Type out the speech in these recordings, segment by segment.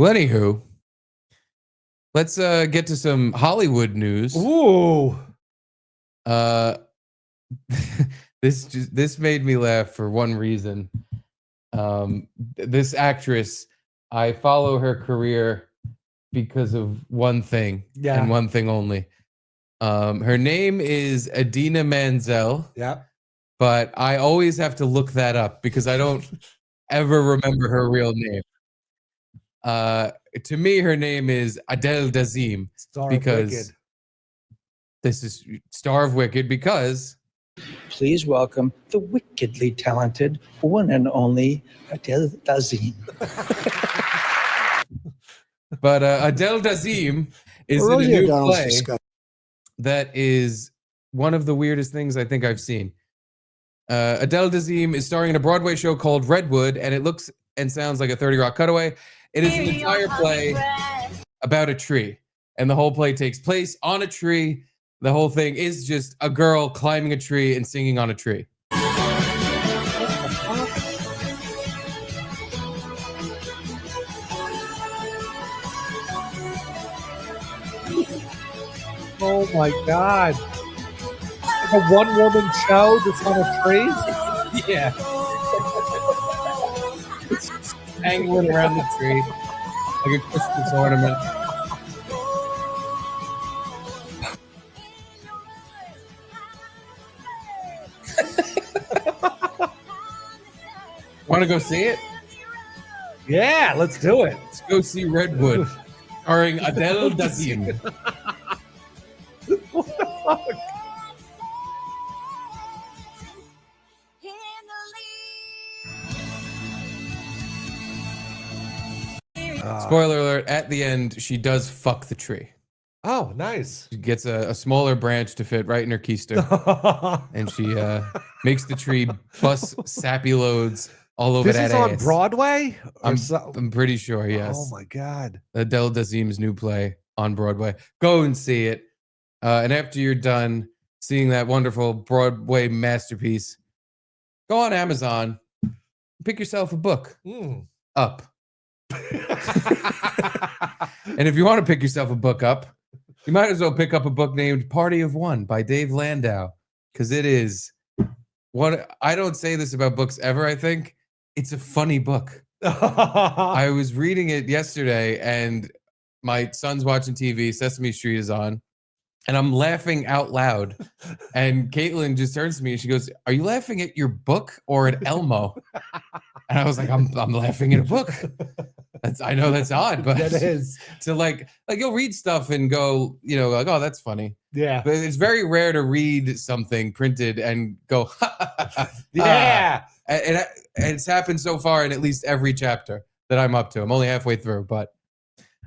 Well, anywho, let's get to some Hollywood news. Ooh. This made me laugh for one reason. This actress, I follow her career because of one thing and one thing only. Her name is Adina Menzel. Yeah. But I always have to look that up because I don't ever remember her real name. To me, her name is Adele Dazim. Because this is Star of Wicked because... Please welcome the wickedly talented one and only Adele Dazim. But Adele Dazim is in a new play that is one of the weirdest things I think I've seen. Adele Dazim is starring in a Broadway show called Redwood, and it looks and sounds like a 30 Rock cutaway. It is an entire play about a tree, and the whole play takes place on a tree. The whole thing is just a girl climbing a tree and singing on a tree. Oh my God. Like a one-woman show that's on a tree? Yeah. It's just angling around the tree like a Christmas ornament. Want to go see it? Yeah, let's do it. Let's go see Redwood, starring Adele Dazim. What the fuck? Spoiler alert, at the end, she does fuck the tree. Oh, nice. She gets a smaller branch to fit right in her keister. And she makes the tree bust sappy loads all over that ass. This is on Broadway? I'm pretty sure, yes. Oh my God. Adele Dazim's new play on Broadway. Go and see it. And after you're done seeing that wonderful Broadway masterpiece, go on Amazon, pick yourself a book. Up. And if you want to pick yourself a book up, you might as well pick up a book named Party of One by Dave Landau, because it is one. I don't say this about books ever. I think it's a funny book. I was reading it yesterday, and my son's watching TV. Sesame Street is on, and I'm laughing out loud. And Caitlin just turns to me and she goes, "Are you laughing at your book or at Elmo?" And I was like, I'm laughing at a book. I know that's odd, but that is to like you'll read stuff and go, like, oh, that's funny. Yeah. But it's very rare to read something printed and go, yeah. And it's happened so far in at least every chapter that I'm up to. I'm only halfway through, but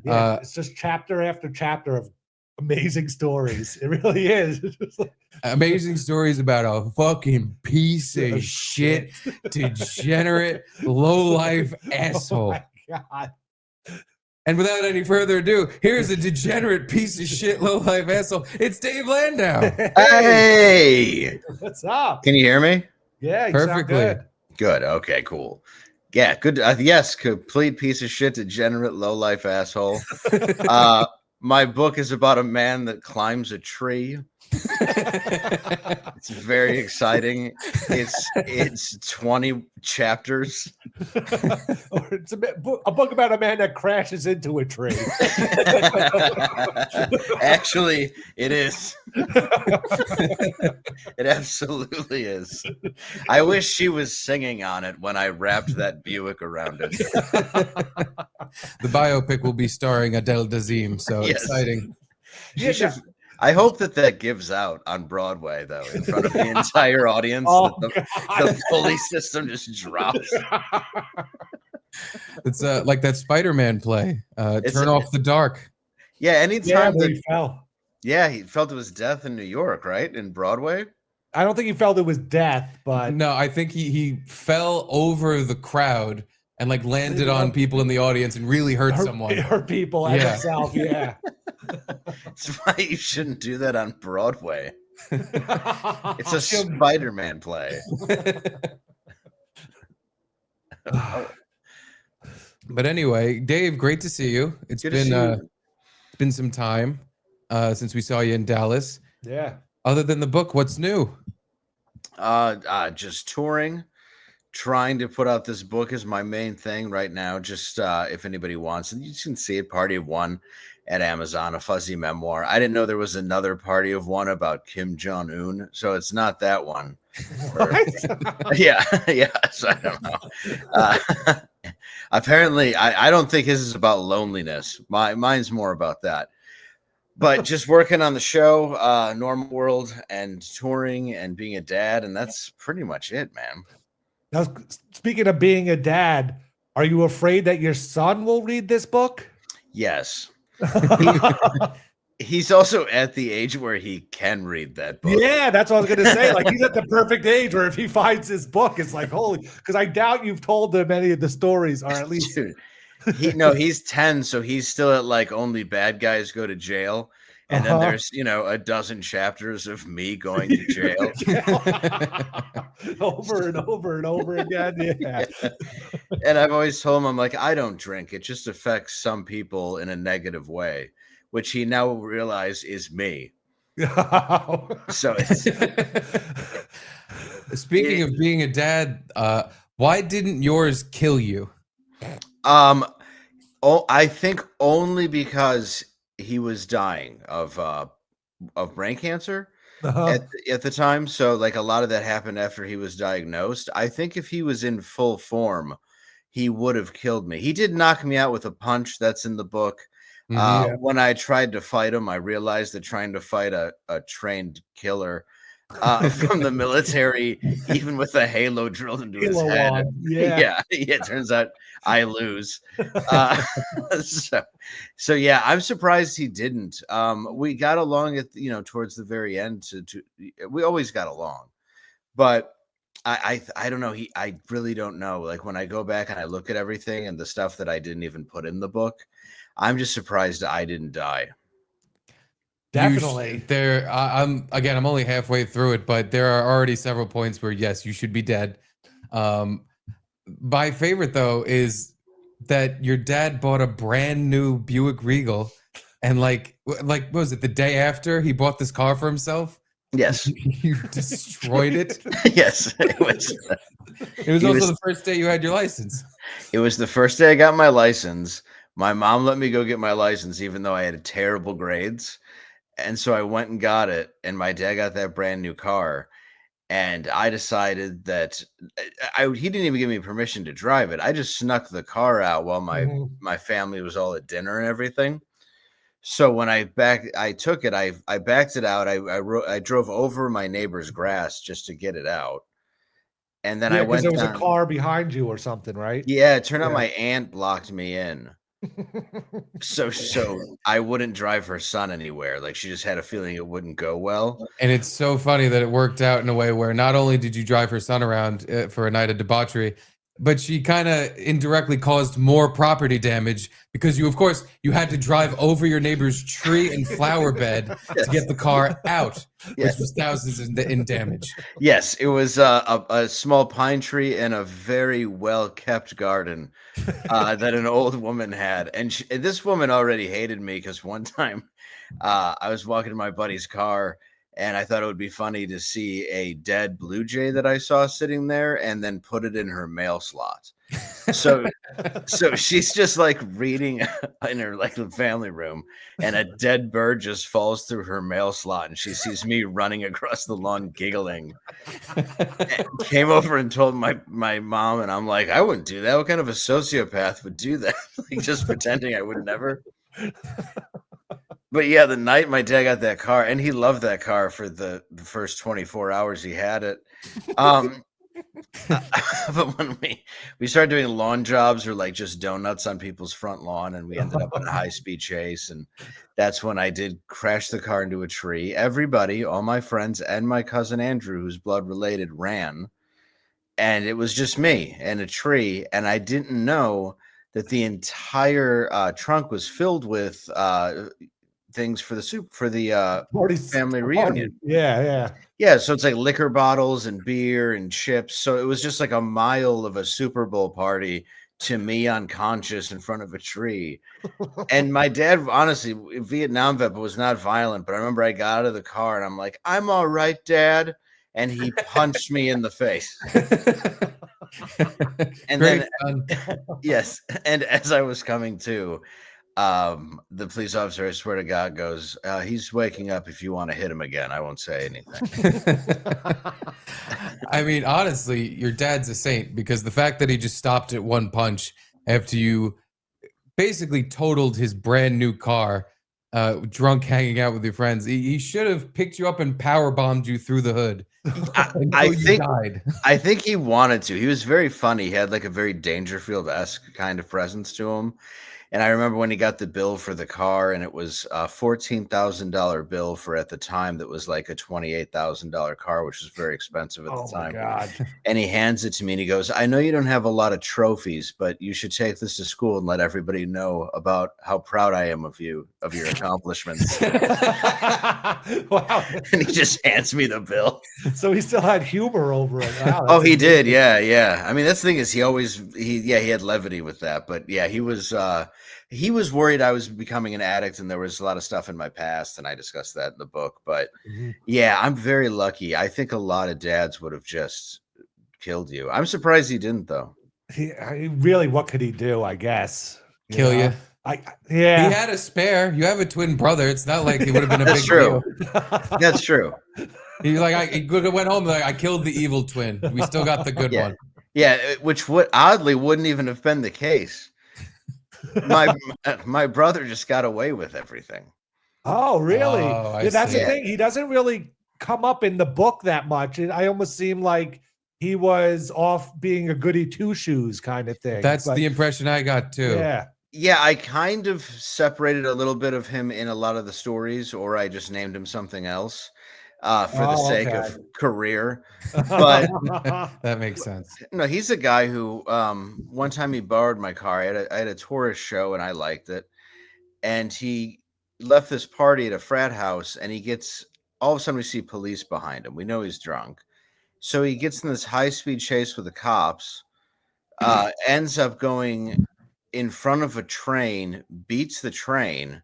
yeah, it's just chapter after chapter of amazing stories. It really is. Amazing stories about a fucking piece of shit, degenerate, low-life asshole. Oh my God. And without any further ado, here's a degenerate piece of shit, low-life asshole. It's Dave Landau. Hey! What's up? Can you hear me? Yeah, you perfectly. Sound good. Good. Okay, cool. Yeah, good. Yes, complete piece of shit, degenerate, low-life asshole. My book is about a man that climbs a tree. It's very exciting. It's 20 chapters. Or it's a book about a man that crashes into a tree. Actually, it is. It absolutely is. I wish she was singing on it when I wrapped that Buick around it. The biopic will be starring Adele Dazim, so exciting. I hope that gives out on Broadway, though, in front of the entire audience. The pulley system just drops. It's like that Spider-Man play, Turn Off the Dark. Yeah, anytime he fell. Yeah, he fell to his death in New York, right? In Broadway? I don't think he fell to his death, but... No, I think he fell over the crowd and landed on people in the audience and really hurt someone. It hurt people and himself, yeah. That's why you shouldn't do that on Broadway. It's a Spider-Man play. But anyway, Dave, great to see you. It's Good to see you. been some time since we saw you in Dallas. Yeah. Other than the book, what's new? Just touring, trying to put out this book is my main thing right now. Just if anybody wants it, you can see it. Party of One at Amazon, a fuzzy memoir. I didn't know there was another Party of One about Kim Jong-un, so it's not that one. Yeah. So I don't know. Apparently, I don't think his is about loneliness. Mine's more about that. But just working on the show, Normal World, and touring and being a dad, and that's pretty much it, man. Now, speaking of being a dad, are you afraid that your son will read this book? Yes. He's also at the age where he can read that book. Yeah, that's what I was going to say. Like, he's at the perfect age where if he finds this book, it's like, holy, because I doubt you've told him any of the stories, or at least. Dude, he's 10, so he's still at like only bad guys go to jail. And then there's, a dozen chapters of me going to jail. Over and over and over again. Yeah. And I've always told him, I'm like, I don't drink. It just affects some people in a negative way, which he now will realize is me. So Speaking of being a dad, why didn't yours kill you? I think only because he was dying of brain cancer at the time. So like a lot of that happened after he was diagnosed. I think if he was in full form, he would have killed me. He did knock me out with a punch. That's in the book. When I tried to fight him, I realized that trying to fight a trained killer from the military, even with a halo drilled into his head. Yeah. It turns out I lose. So yeah, I'm surprised he didn't. We got along towards the very end. We always got along, but I don't know. I really don't know. Like when I go back and I look at everything and the stuff that I didn't even put in the book, I'm just surprised I didn't die. Definitely. I'm only halfway through it, but there are already several points where yes, you should be dead. My favorite though is that your dad bought a brand new Buick Regal, and like what was it, the day after he bought this car for himself? Yes. You destroyed it. Yes, it was. It was also the first day you had your license. It was the first day I got my license. My mom let me go get my license, even though I had terrible grades. And so I went and got it, and my dad got that brand new car. And I decided that he didn't even give me permission to drive it. I just snuck the car out while my family was all at dinner and everything. So when I took it, I backed it out. I drove over my neighbor's grass just to get it out. And then I went. There was a car behind you or something, right? Yeah, it turned out my aunt blocked me in. So I wouldn't drive her son anywhere. Like she just had a feeling it wouldn't go well. And it's so funny that it worked out in a way where not only did you drive her son around for a night of debauchery, but she kind of indirectly caused more property damage because you had to drive over your neighbor's tree and flower bed to get the car out, which was thousands in damage. Yes, it was a small pine tree in a very well-kept garden that an old woman had. And this woman already hated me because one time I was walking to my buddy's car, and I thought it would be funny to see a dead blue jay that I saw sitting there and then put it in her mail slot. So she's just like reading in her like family room, and a dead bird just falls through her mail slot, and she sees me running across the lawn giggling. And came over and told my mom, and I'm like, I wouldn't do that. What kind of a sociopath would do that? Like just pretending I would never. But yeah, the night my dad got that car, and he loved that car for the first 24 hours he had it. But when we started doing lawn jobs or like just donuts on people's front lawn, and we ended up in a high-speed chase, and that's when I did crash the car into a tree. Everybody, all my friends and my cousin Andrew, who's blood related, ran, and it was just me and a tree, and I didn't know that the entire trunk was filled with things for the family reunion. Yeah. So it's like liquor bottles and beer and chips. So it was just like a mile of a Super Bowl party to me unconscious in front of a tree. And my dad, honestly, Vietnam vet, was not violent, but I remember I got out of the car and I'm like, I'm all right, Dad. And he punched me in the face. And Great then, yes. And as I was coming to, the police officer, I swear to God, goes, he's waking up. If you want to hit him again, I won't say anything. I mean, honestly, your dad's a saint, because the fact that he just stopped at one punch after you basically totaled his brand new car, drunk, hanging out with your friends, he should have picked you up and power bombed you through the hood. I think he wanted to. He was very funny. He had like a very Dangerfield-esque kind of presence to him. And I remember when he got the bill for the car, and it was a $14,000 bill for, at the time, that was like a $28,000 car, which was very expensive at the time. Oh, my God. And he hands it to me and he goes, I know you don't have a lot of trophies, but you should take this to school and let everybody know about how proud I am of you, of your accomplishments. Wow. And he just hands me the bill. So he still had humor over it. Wow, Oh, he did. Yeah. Yeah. I mean, that's the thing is he had levity with that, but yeah, he was worried I was becoming an addict, and there was a lot of stuff in my past, and I discussed that in the book. But yeah, I'm very lucky. I think a lot of dads would have just killed you. I'm surprised he didn't, though. Really, what could he do? I guess Kill you. Yeah. He had a spare. You have a twin brother. It's not like it would have been a That's big true. deal. That's true. He's like, he went home like, I killed the evil twin. We still got the good one. Yeah, which oddly wouldn't even have been the case. My brother just got away with everything. Oh, really? Oh, Yeah, that's see. the thing. He doesn't really come up in the book that much. I almost seem like he was off being a goody two shoes kind of thing. That's the impression I got too. Yeah. Yeah, I kind of separated a little bit of him in a lot of the stories, or I just named him something else for the sake of career. But That makes sense. no, he's a guy who one time he borrowed my car. I had a tourist show and I liked it. And he left this party at a frat house, and he gets, all of a sudden we see police behind him. We know he's drunk. So he gets in this high-speed chase with the cops, ends up going in front of a train, beats the train,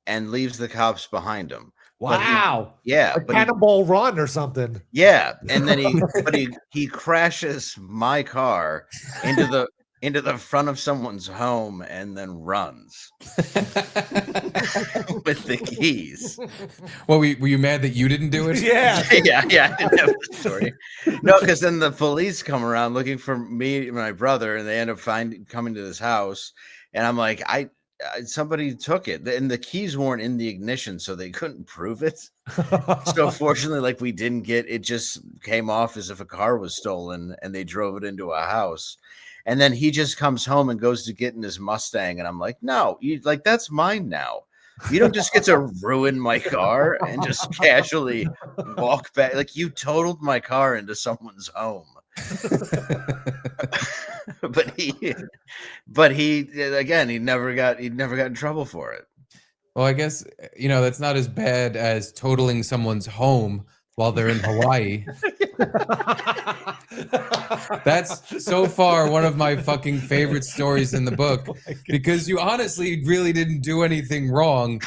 and leaves the cops behind him. Wow. Yeah. A Cannonball Run or something. Yeah. And then he crashes my car into the front of someone's home and then runs with the keys. Well, were you mad that you didn't do it? Yeah. Yeah, I didn't have the story. No, because then the police come around looking for me and my brother, and they end up coming to this house, and I'm like, somebody took it, and the keys weren't in the ignition, so they couldn't prove it. So fortunately, like, we didn't get it, just came off as if a car was stolen, and they drove it into a house. And then he just comes home and goes to get in his Mustang, and I'm like, no, that's mine now. You don't just get to ruin my car and just casually walk back. Like, you totaled my car into someone's home. but he again, he never got in trouble for it. Well, I guess, that's not as bad as totaling someone's home while they're in Hawaii. That's so far one of my fucking favorite stories in the book, because you honestly really didn't do anything wrong,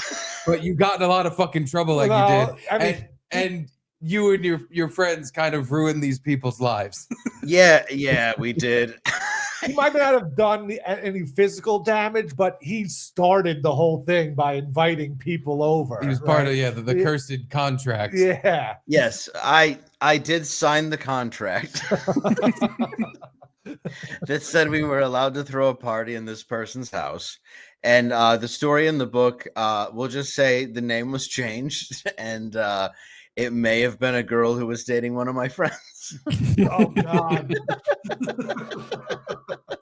but you got in a lot of fucking trouble like you did. I mean, and you and your friends kind of ruined these people's lives. Yeah, we did. he might not have done any physical damage, but he started the whole thing by inviting people over. He was part of the cursed contract. Yeah. Yes, I did sign the contract that said we were allowed to throw a party in this person's house. And the story in the book, we'll just say the name was changed, and it may have been a girl who was dating one of my friends. Oh, God.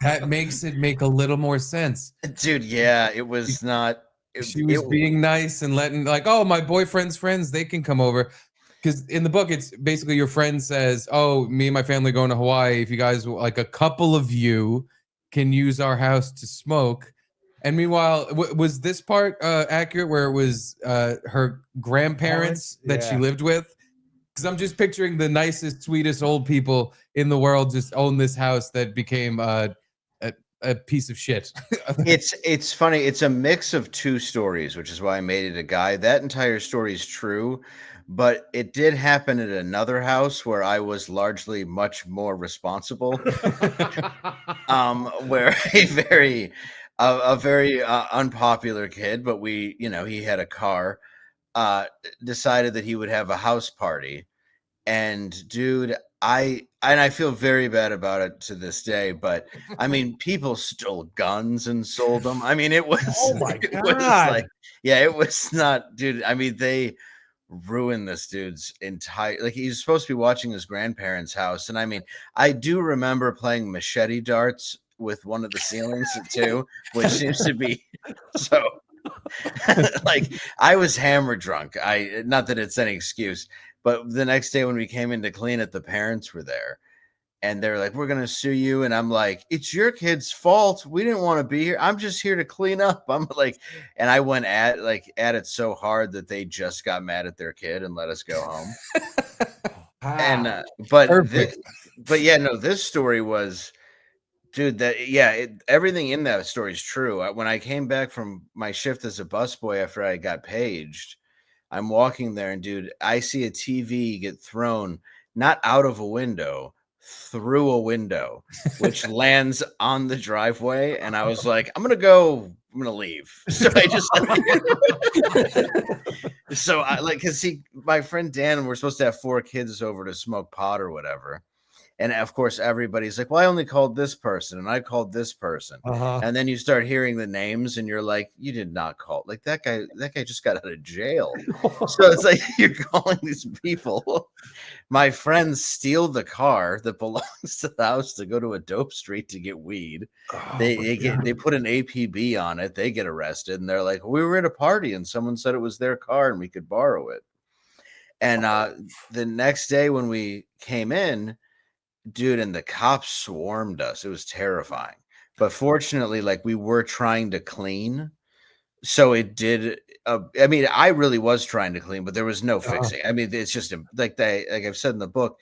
That makes it make a little more sense. Dude, yeah, it was not. She was being nice and letting, like, oh, my boyfriend's friends, they can come over. Because in the book, it's basically your friend says, oh, me and my family are going to Hawaii. If you guys, like, a couple of you can use our house to smoke. And meanwhile, was this part accurate, where it was her grandparents that she lived with? Because I'm just picturing the nicest, sweetest old people in the world just own this house that became a a piece of shit. It's funny. It's a mix of two stories, which is why I made it a guy. That entire story is true, but it did happen at another house where I was largely much more responsible. Where a very unpopular kid, but he had a car, decided that he would have a house party. And dude, I feel very bad about it to this day, but I mean, people stole guns and sold them. I mean, it was, Oh my it was God. like, yeah, it was not, dude. I mean, they ruined this dude's entire, like, he's supposed to be watching his grandparents' house. And I mean, I do remember playing machete darts with one of the ceilings too, which seems to be so like I was hammered drunk. Not that it's any excuse, but the next day when we came in to clean it, the parents were there and they're like, "We're gonna sue you." And I'm like, "It's your kid's fault. We didn't want to be here. I'm just here to clean up." I'm like, and I went at it so hard that they just got mad at their kid and let us go home. And but Perfect. but yeah, no, this story was, dude, everything in that story is true. When I came back from my shift as a busboy after I got paged, I'm walking there and, dude, I see a TV get thrown not out of a window, through a window, which lands on the driveway. And I was like, I'm gonna leave. So I just so I like, because my friend Dan, and we're supposed to have 4 kids over to smoke pot or whatever. And of course, everybody's like, "Well, I only called this person, and I called this person." And then you start hearing the names, and you're like, "You did not call." Like that guy just got out of jail. So it's like you're calling these people. My friends steal the car that belongs to the house to go to a dope street to get weed. They put an APB on it. They get arrested, and they're like, "We were at a party, and someone said it was their car, and we could borrow it." And the next day when we came in, dude, and the cops swarmed us. It was terrifying. But fortunately, like, we were trying to clean. So it did. I mean, I really was trying to clean, but there was no fixing. I mean, it's just like I've said in the book,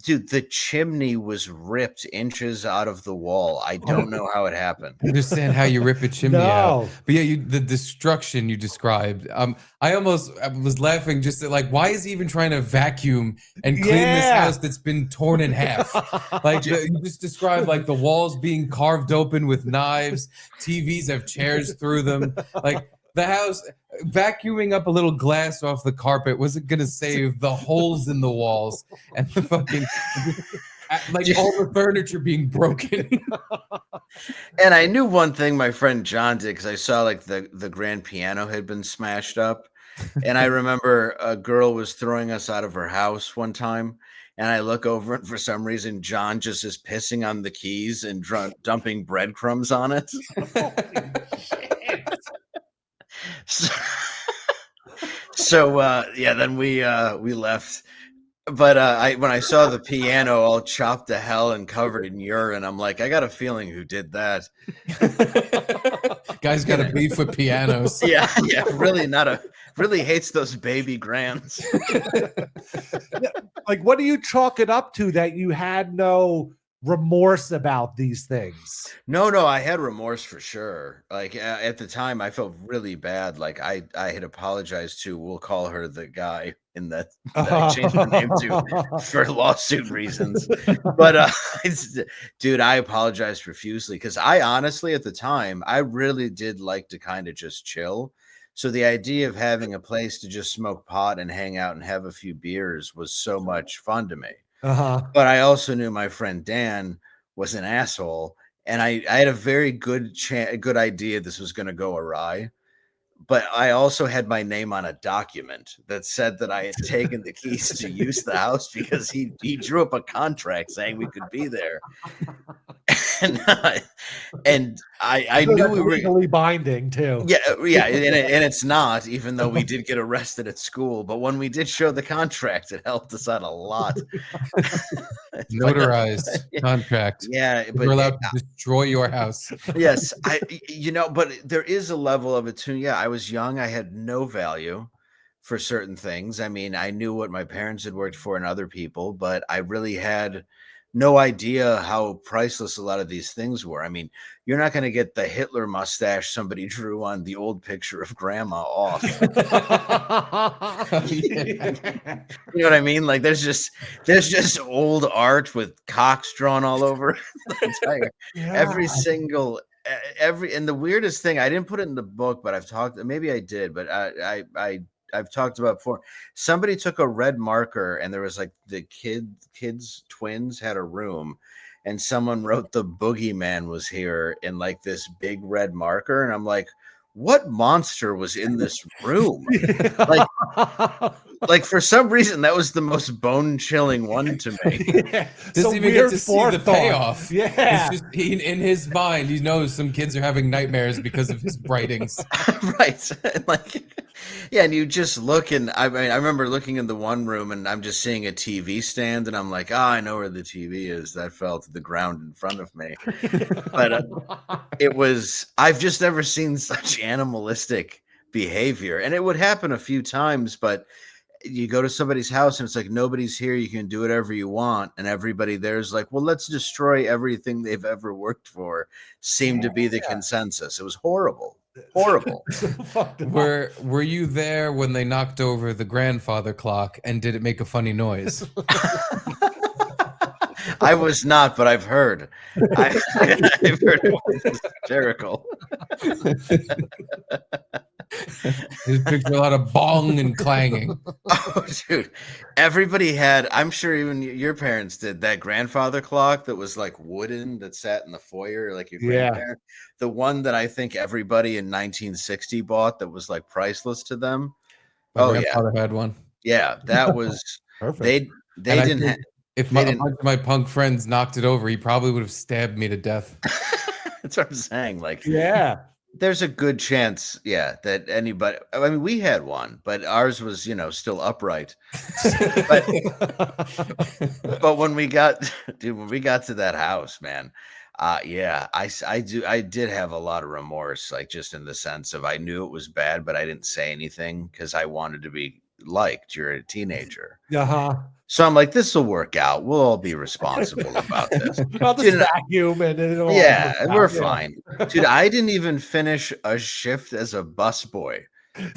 dude, the chimney was ripped inches out of the wall. I don't know how it happened. I understand how you rip a chimney out, No. but yeah, the destruction you described. I was laughing just at, like, why is he even trying to vacuum and clean this Yeah. house that's been torn in half? Like you just described, like the walls being carved open with knives, TVs have chairs through them, like. The house, vacuuming up a little glass off the carpet wasn't going to save the holes in the walls and the fucking, like, all the furniture being broken. And I knew one thing my friend John did, because I saw like the grand piano had been smashed up. And I remember a girl was throwing us out of her house one time. And I look over, and for some reason, John just is pissing on the keys and dumping breadcrumbs on it. So yeah, then we left. But when I saw the piano all chopped to hell and covered in urine, I'm like, I got a feeling who did that. Guy's got a beef with pianos. Yeah, really hates those baby grands. Like, what do you chalk it up to that you had no remorse about these things? No, I had remorse for sure. Like at the time, I felt really bad. Like I had apologized to, we'll call her the guy in that I changed her name to for lawsuit reasons. But dude, I apologized profusely, because I honestly, at the time, I really did like to kind of just chill. So the idea of having a place to just smoke pot and hang out and have a few beers was so much fun to me. But I also knew my friend Dan was an asshole, and I had a very good idea this was going to go awry. But I also had my name on a document that said that I had taken the keys to use the house, because he drew up a contract saying we could be there. and I So knew that's we were legally binding too. Yeah, and it's not, even though we did get arrested at school. But when we did show the contract, it helped us out a lot. Notarized contract. Yeah, but We're allowed to destroy your house. yes, but there is a level of it too. Yeah, I was young. I had no value for certain things. I mean, I knew what my parents had worked for and other people, but I really had no idea how priceless a lot of these things were. I mean, you're not going to get the Hitler mustache somebody drew on the old picture of grandma off. Yeah. You know what I mean? Like there's just old art with cocks drawn all over the entire every Yeah. single and the weirdest thing, I didn't put it in the book, but I've talked, maybe I did, but I've talked about before. Somebody took a red marker and there was like the kids twins had a room and someone wrote the boogeyman was here in like this big red marker. And I'm like, what monster was in this room? Like for some reason that was the most bone chilling one to me. Yeah. Doesn't even get to see the payoff. Yeah. It's just in his mind, he knows some kids are having nightmares because of his writings. Right. Like, yeah, and you just look, and I mean, I remember looking in the one room and I'm just seeing a TV stand and I'm like, I know where the TV is. That fell to the ground in front of me. But I've just never seen such animalistic behavior. And it would happen a few times, but you go to somebody's house and it's like nobody's here, you can do whatever you want, and everybody there's like, well, let's destroy everything they've ever worked for, seemed to be the consensus. It was horrible. Were you there when they knocked over the grandfather clock, and did it make a funny noise? I was not, but I've heard. I've heard it was hysterical. Just picture a lot of bong and clanging. Oh, dude. Everybody had, I'm sure even your parents did, that grandfather clock that was like wooden that sat in the foyer, like your grandparent. The one that I think everybody in 1960 bought that was like priceless to them. My grandfather had one. Yeah, that was perfect. They didn't have. If a bunch of my punk friends knocked it over, he probably would have stabbed me to death. That's what I'm saying. Like, yeah, there's a good chance, that anybody. I mean, we had one, but ours was, still upright. but when we got to that house, man, I did have a lot of remorse, like just in the sense of I knew it was bad, but I didn't say anything because I wanted to be liked. You're a teenager. So I'm like, this will work out. We'll all be responsible about this. I'll just vacuum and it'll we're fine. Dude, I didn't even finish a shift as a busboy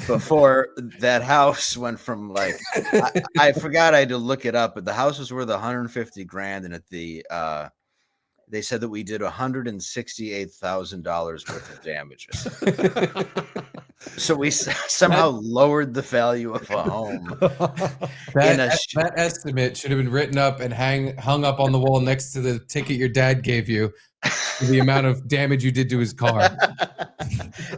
before that house went from like, I forgot I had to look it up, but the house was worth 150 grand. And at the, they said that we did $168,000 worth of damages. So we somehow lowered the value of a home. That estimate should have been written up and hung up on the wall next to the ticket your dad gave you for the amount of damage you did to his car.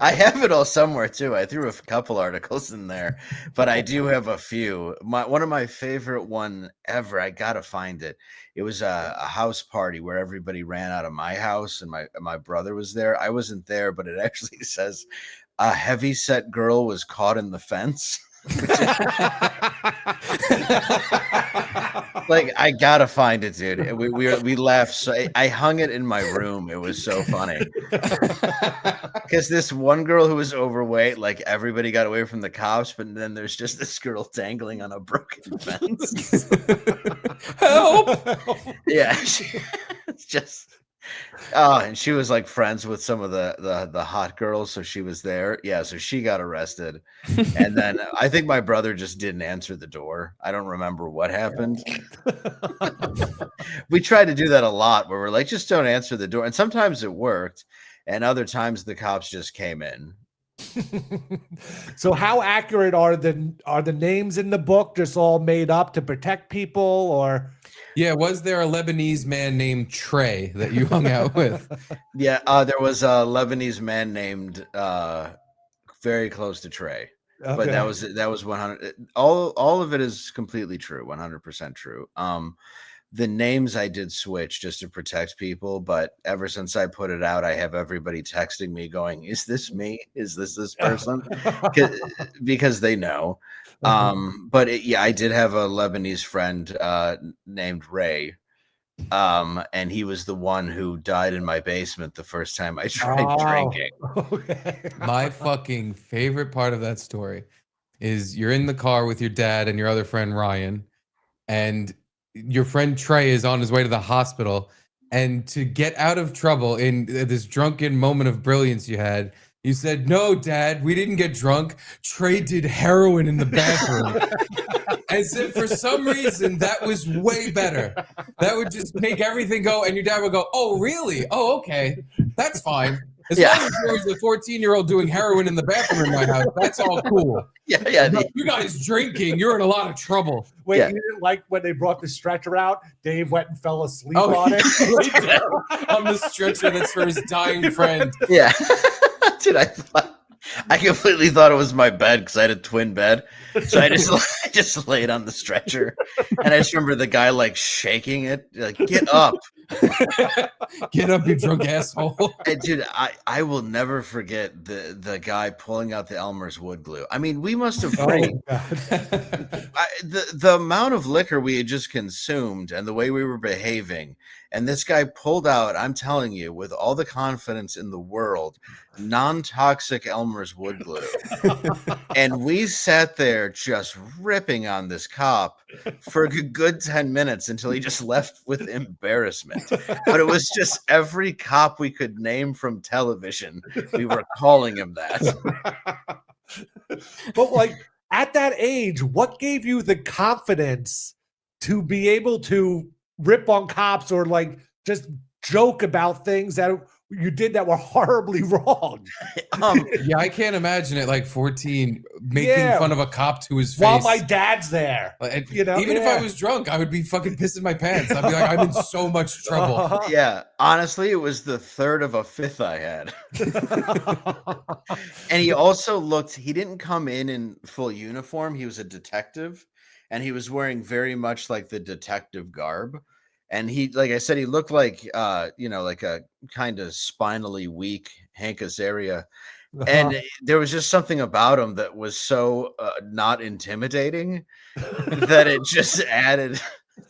I have it all somewhere too. I threw a couple articles in there, but I do have a few. One of my favorite one ever, I gotta find it. It was a house party where everybody ran out of my house and my brother was there. I wasn't there, but it actually says a heavyset girl was caught in the fence. Like, I gotta find it, dude. We laughed. So I hung it in my room. It was so funny because this one girl who was overweight, like everybody got away from the cops, but then there's just this girl dangling on a broken fence. Help! Yeah, it's just. Oh, and she was like friends with some of the hot girls, so she was there. Yeah, so she got arrested, and then I think my brother just didn't answer the door. I don't remember what happened. We tried to do that a lot, where we're like, just don't answer the door, and sometimes it worked, and other times the cops just came in. So how accurate are the names in the book? Just all made up to protect people, or? Yeah, was there a Lebanese man named Trey that you hung out with? Yeah, there was a Lebanese man named very close to Trey, but that was 100. All of it is completely true, 100% true. The names I did switch just to protect people, but ever since I put it out, I have everybody texting me going, "Is this me? Is this person?" Because they know. But I did have a Lebanese friend named Ray, and he was the one who died in my basement the first time I tried drinking. Okay. My fucking favorite part of that story is you're in the car with your dad and your other friend Ryan, and your friend Trey is on his way to the hospital, and to get out of trouble in this drunken moment of brilliance you had, you said, "No, Dad, we didn't get drunk. Trey did heroin in the bathroom." As if for some reason that was way better. That would just make everything go, and your dad would go, "Oh, really? Oh, okay. That's fine. As long as there was a 14-year-old doing heroin in the bathroom in my house, that's all cool. Yeah. But you guys drinking, you're in a lot of trouble." Wait, Yeah. you didn't like when they brought the stretcher out? Dave went and fell asleep Oh, on it. on the stretcher that's for his dying friend. Yeah. Dude, I completely thought it was my bed because I had a twin bed. So I just laid on the stretcher. And I just remember the guy like shaking it, like, "Get up." Get up, you drunk asshole. And dude, I will never forget the guy pulling out the Elmer's wood glue. I mean, we must have drank the amount of liquor we had just consumed and the way we were behaving. And this guy pulled out, I'm telling you, with all the confidence in the world, non-toxic Elmer's wood glue. And we sat there just ripping on this cop for a good 10 minutes until he just left with embarrassment. But it was just every cop we could name from television. We were calling him that. But like at that age, what gave you the confidence to be able to rip on cops or like just joke about things that you did that were horribly wrong? Yeah, I can't imagine it like 14 making fun of a cop to his face. While my dad's there. And You know, even if I was drunk, I would be fucking pissing my pants. I'd be like, I'm in so much trouble. Yeah, honestly, it was the third of a fifth I had. And he also he didn't come in full uniform. He was a detective, and he was wearing very much like the detective garb. And he, like I said, he looked like, like a kind of spinally weak Hank Azaria. And there was just something about him that was so not intimidating that it just added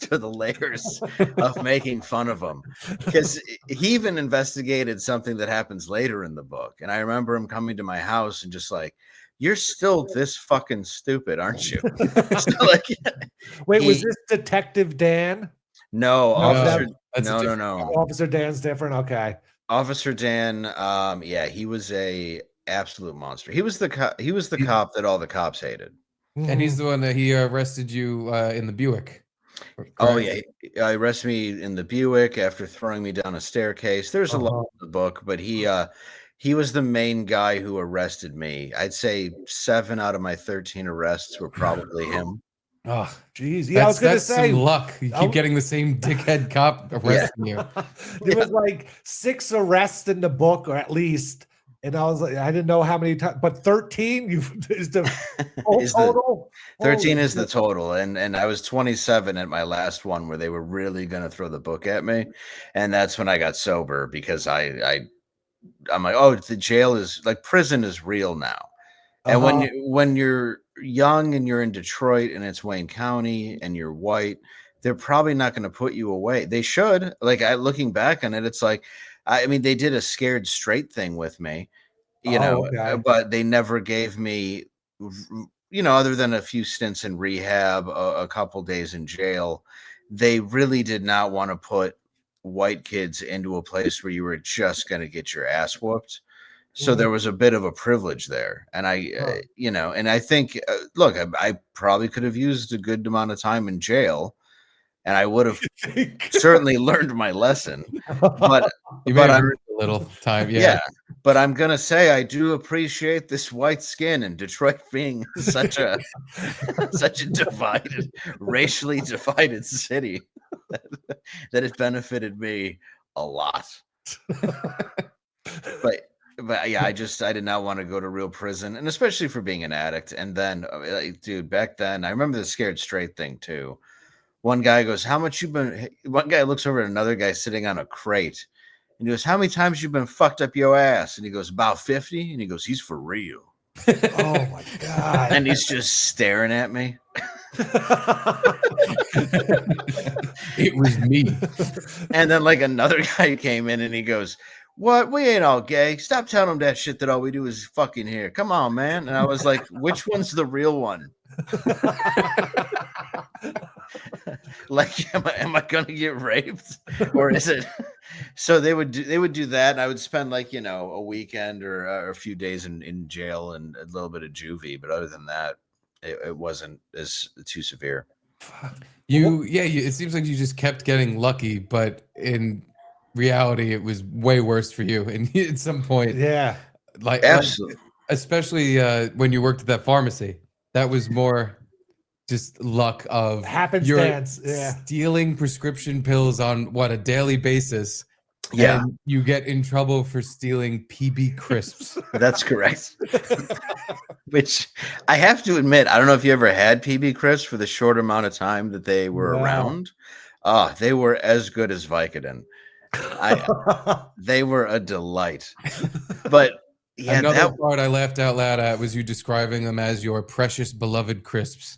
to the layers of making fun of him. Because he even investigated something that happens later in the book. And I remember him coming to my house and just like, "You're still this fucking stupid, aren't you?" So, like, Wait, was this Detective Dan? No, Officer. that's No. Officer Dan's different. Okay. Officer Dan. Yeah, he was a absolute monster. He was the cop that all the cops hated. And he's the one that he arrested you in the Buick. Oh yeah, he arrested me in the Buick after throwing me down a staircase. There's a lot in the book, but he was the main guy who arrested me. I'd say 7 out of my 13 arrests were probably him. Oh, jeez. Yeah, I was going to say. Some luck. You keep getting the same dickhead cop arresting you. There was like 6 arrests in the book, or at least. And I was like, I didn't know how many times, but 13 is the total. 13 is the total. And I was 27 at my last one where they were really going to throw the book at me. And that's when I got sober because I'm like, oh, the jail is like prison is real now. And when you're young and you're in Detroit and it's Wayne County and you're white, they're probably not going to put you away. They should. Like, looking back on it, it's like, I mean, they did a scared straight thing with me, but they never gave me, other than a few stints in rehab, a couple days in jail. They really did not want to put white kids into a place where you were just going to get your ass whooped. So there was a bit of a privilege there. And and I think, look, I probably could have used a good amount of time in jail and I would have certainly learned my lesson, but I'm a little time. Yeah. But I'm going to say, I do appreciate this white skin and Detroit being such a divided, racially divided city that it benefited me a lot. But yeah, I did not want to go to real prison, and especially for being an addict. And then, dude, back then, I remember the scared straight thing too. One guy goes, "How much you been?" One guy looks over at another guy sitting on a crate, and he goes, "How many times you been fucked up your ass?" And he goes, "About 50." And he goes, "He's for real." Oh my god! And he's just staring at me. It was me. And then like another guy came in and he goes, "What? We ain't all gay. Stop telling them that shit that all we do is fucking here. Come on, man." And I was like, "Which one's the real one?" Like, am I gonna get raped, or is it? So they would do that, and I would spend like a weekend or a few days in jail and a little bit of juvie, but other than that, it wasn't as too severe. It seems like you just kept getting lucky, but in reality, it was way worse for you. And at some point, Yeah. like Absolutely. especially when you worked at that pharmacy, that was more just luck of you're Happenstance. Yeah. stealing prescription pills on a daily basis. Yeah, And you get in trouble for stealing PB crisps. that's correct. Which I have to admit, I don't know if you ever had PB crisps for the short amount of time that they were No. around. They were as good as Vicodin. They were a delight. But yeah, Another part I laughed out loud at was you describing them as your precious beloved crisps.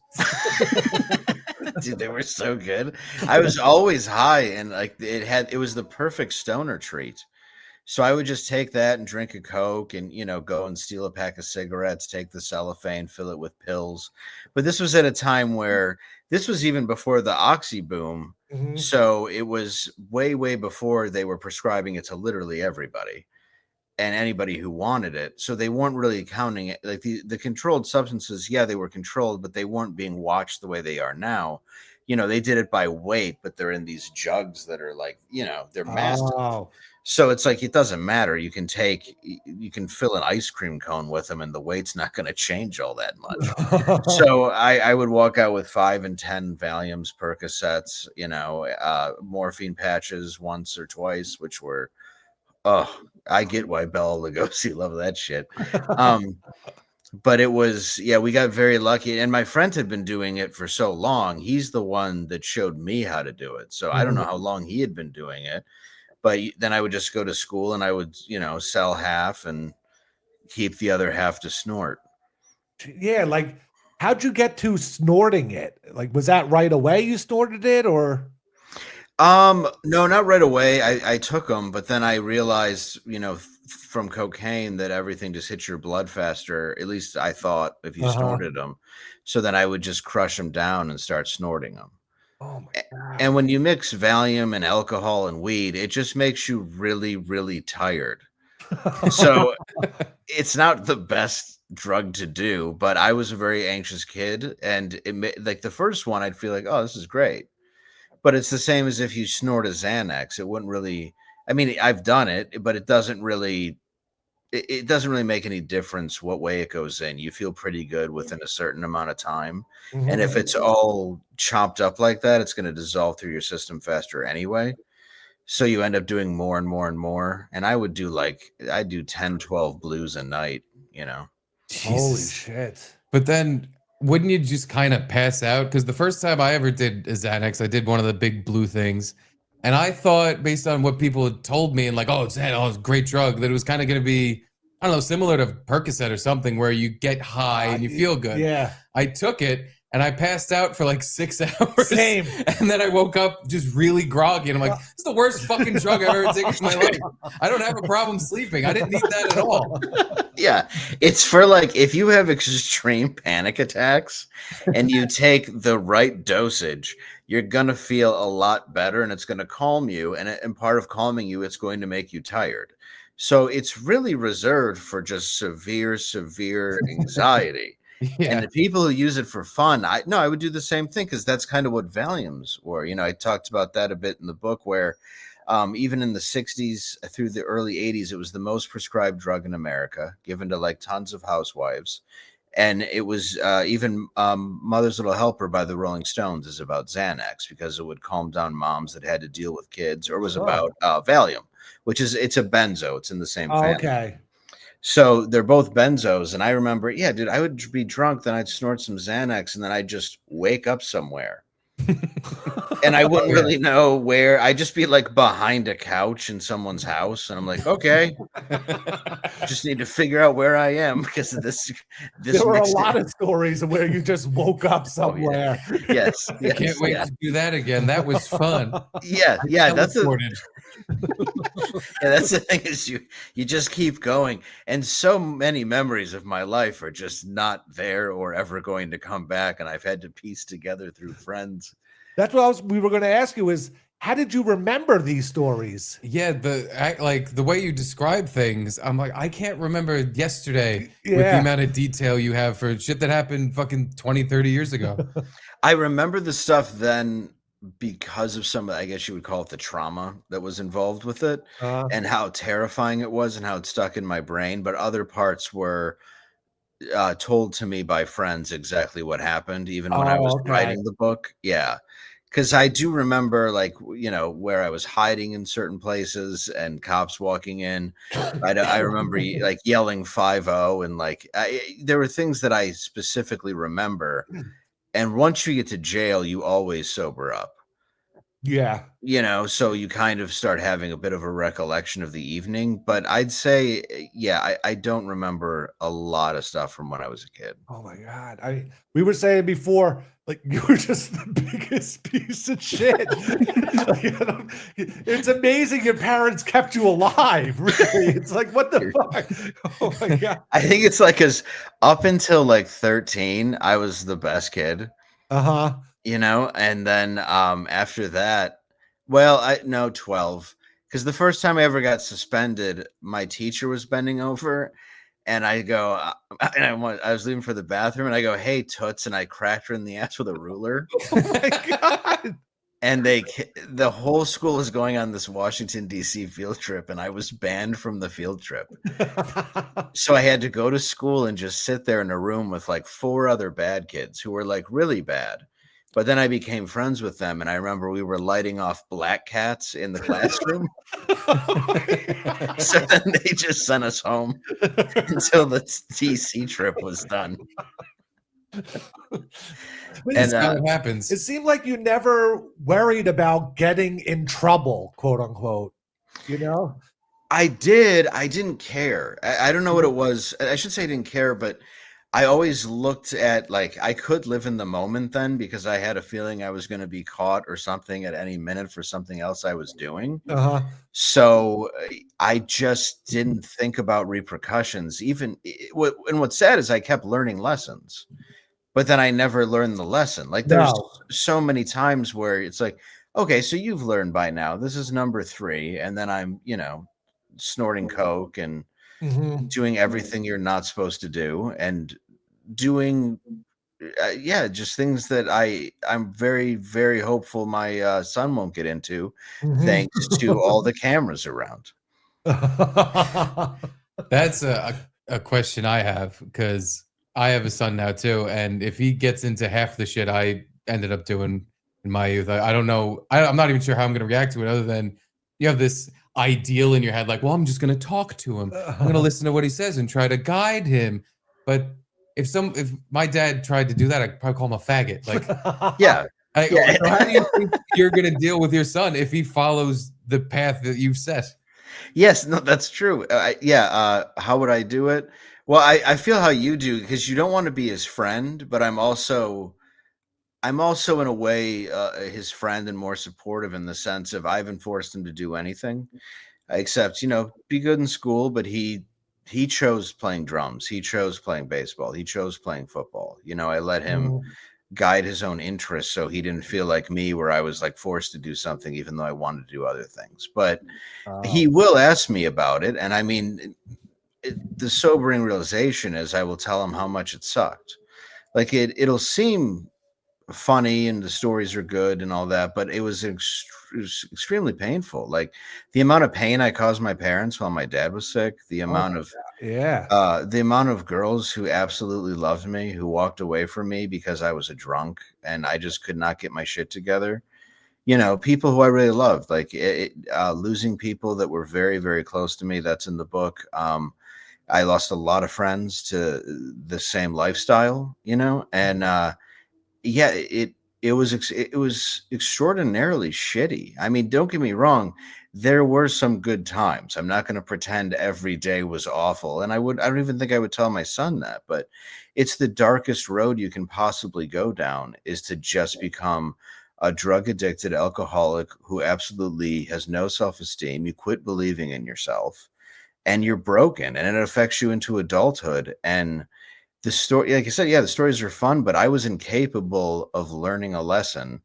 dude, they were so good. I was always high, and like it was the perfect stoner treat. So I would just take that and drink a Coke and, go and steal a pack of cigarettes, take the cellophane, fill it with pills. But this was at a time where this was even before the oxy boom. Mhm. So it was way, way before they were prescribing it to literally everybody and anybody who wanted it. So they weren't really counting it. Like the controlled substances, yeah, they were controlled, but they weren't being watched the way they are now. They did it by weight, but they're in these jugs that are like, they're massive. Oh. So it's like, it doesn't matter. You can fill an ice cream cone with them and the weight's not going to change all that much. So I would walk out with 5 and 10 Valiums, Percocets, morphine patches once or twice, which were, I get why Bela Lugosi loved that shit. But it was, we got very lucky. And my friend had been doing it for so long. He's the one that showed me how to do it. So I don't know how long he had been doing it. But then I would just go to school and I would, sell half and keep the other half to snort. Yeah, like how'd you get to snorting it? Like, was that right away you snorted it, or? No, not right away. I took them, but then I realized, from cocaine that everything just hits your blood faster. At least I thought if you snorted them. So then I would just crush them down and start snorting them. Oh my God. And when you mix Valium and alcohol and weed, it just makes you really, really tired. So it's not the best drug to do, but I was a very anxious kid. And like the first one, I'd feel like, oh, this is great. But it's the same as if you snort a Xanax. It wouldn't really, I mean, I've done it, but it doesn't really make any difference what way it goes in. You feel pretty good within a certain amount of time. And if it's all chopped up like that, it's going to dissolve through your system faster anyway. So you end up doing more and more and more. And I do 10, 12 blues a night, Holy Jesus. shit. But then wouldn't you just kind of pass out? Because the first time I ever did a Xanax, I did one of the big blue things. And I thought, based on what people had told me, and like, it's a great drug, that it was kind of going to be, I don't know, similar to Percocet or something, where you get high and you feel good. Yeah. I took it and I passed out for like 6 hours. Same. And then I woke up just really groggy. And I'm like, this is the worst fucking drug I've ever taken in my life. I don't have a problem sleeping. I didn't need that at all. Yeah, it's for like if you have extreme panic attacks and you take the right dosage, you're going to feel a lot better and it's going to calm you. And part of calming you, it's going to make you tired. So it's really reserved for just severe anxiety. Yeah. And the people who use it for fun, I would do the same thing because that's kind of what Valiums were. I talked about that a bit in the book where even in the 60s through the early 80s, it was the most prescribed drug in America, given to like tons of housewives. And it was even Mother's Little Helper by the Rolling Stones is about Xanax because it would calm down moms that had to deal with kids, or it was about Valium, which it's a benzo. It's in the same family. Okay. So they're both benzos. And I remember, dude, I would be drunk, then I'd snort some Xanax, and then I'd just wake up somewhere. And I wouldn't really know where. I'd just be like behind a couch in someone's house. And I'm like, okay, just need to figure out where I am because of this. There were a lot of stories where you just woke up somewhere. Yes. I can't wait to do that again. That was fun. Yeah. That's That's the thing is you just keep going. And so many memories of my life are just not there or ever going to come back. And I've had to piece together through friends That's what we were going to ask you is, how did you remember these stories? Yeah, like the way you describe things, I'm like, I can't remember yesterday with the Yeah. amount of detail you have for shit that happened fucking 20, 30 years ago. I remember the stuff then because of some, I guess you would call it the trauma that was involved with it, and how terrifying it was and how it stuck in my brain. But other parts were told to me by friends exactly what happened, even when I was okay. writing the book. Yeah. Because I do remember, like, you know, where I was hiding in certain places and cops walking in. I remember like yelling 5-0, and like there were things that I specifically remember. And once you get to jail, you always sober up. Yeah. You know, so you kind of start having a bit of a recollection of the evening. But I'd say, yeah, I don't remember a lot of stuff from when I was a kid. Oh my God. We were saying before, like, you were just the biggest piece of shit. Like, it's amazing your parents kept you alive. Really. It's like, what the fuck? Oh my God. I think it's like, because up until like 13, I was the best kid. You know, and then after that, well, 12, because the first time I ever got suspended, my teacher was bending over, and I go, and I was leaving for the bathroom, and I go, "Hey, Toots," and I cracked her in the ass with a ruler. Oh my God. And the whole school is going on this Washington, D.C. field trip, and I was banned from the field trip. So I had to go to school and just sit there in a room with like 4 other bad kids who were like really bad. But then I became friends with them, and I remember we were lighting off black cats in the classroom. So then they just sent us home until the DC trip was done. And how it happens. It seemed like you never worried about getting in trouble, quote unquote. You know? I did. I didn't care. I don't know what it was. I should say I didn't care, but I always looked at, like, I could live in the moment then, because I had a feeling I was going to be caught or something at any minute for something else I was doing. So I just didn't think about repercussions. And what's sad is I kept learning lessons, but then I never learned the lesson. Like, there's so many times where it's like, okay, so you've learned by now. This is number 3. And then I'm, you know, snorting coke and doing everything you're not supposed to do, and doing just things that I'm very, very hopeful my son won't get into, thanks to all the cameras around. That's a question I have, because I have a son now too, and if he gets into half the shit I ended up doing in my youth, I don't know. I'm not even sure how I'm going to react to it, other than you have this ideal in your head, like, well, I'm just going to talk to him. I'm going to listen to what he says and try to guide him. But if my dad tried to do that, I'd probably call him a faggot. Like, so how do you think you're going to deal with your son if he follows the path that you've set? Yes, no, that's true. How would I do it? Well, I feel how you do, because you don't want to be his friend, but I'm also in a way his friend, and more supportive, in the sense of I haven't forced him to do anything except, you know, be good in school. But he chose playing drums. He chose playing baseball. He chose playing football. You know, I let him guide his own interests, so he didn't feel like me, where I was like forced to do something even though I wanted to do other things. But he will ask me about it. And I mean, the sobering realization is I will tell him how much it sucked. Like, it'll seem funny and the stories are good and all that, but it was extremely painful. Like, the amount of pain I caused my parents while my dad was sick, the amount of girls who absolutely loved me, who walked away from me because I was a drunk and I just could not get my shit together. You know, people who I really loved, like losing people that were very, very close to me. That's in the book. I lost a lot of friends to the same lifestyle, you know, and it was extraordinarily shitty. I mean, don't get me wrong, there were some good times. I'm not going to pretend every day was awful, and I don't even think I would tell my son that, but it's the darkest road you can possibly go down, is to just become a drug addicted alcoholic who absolutely has no self-esteem. You quit believing in yourself, and you're broken, and it affects you into adulthood. And the story, like I said, the stories are fun, but I was incapable of learning a lesson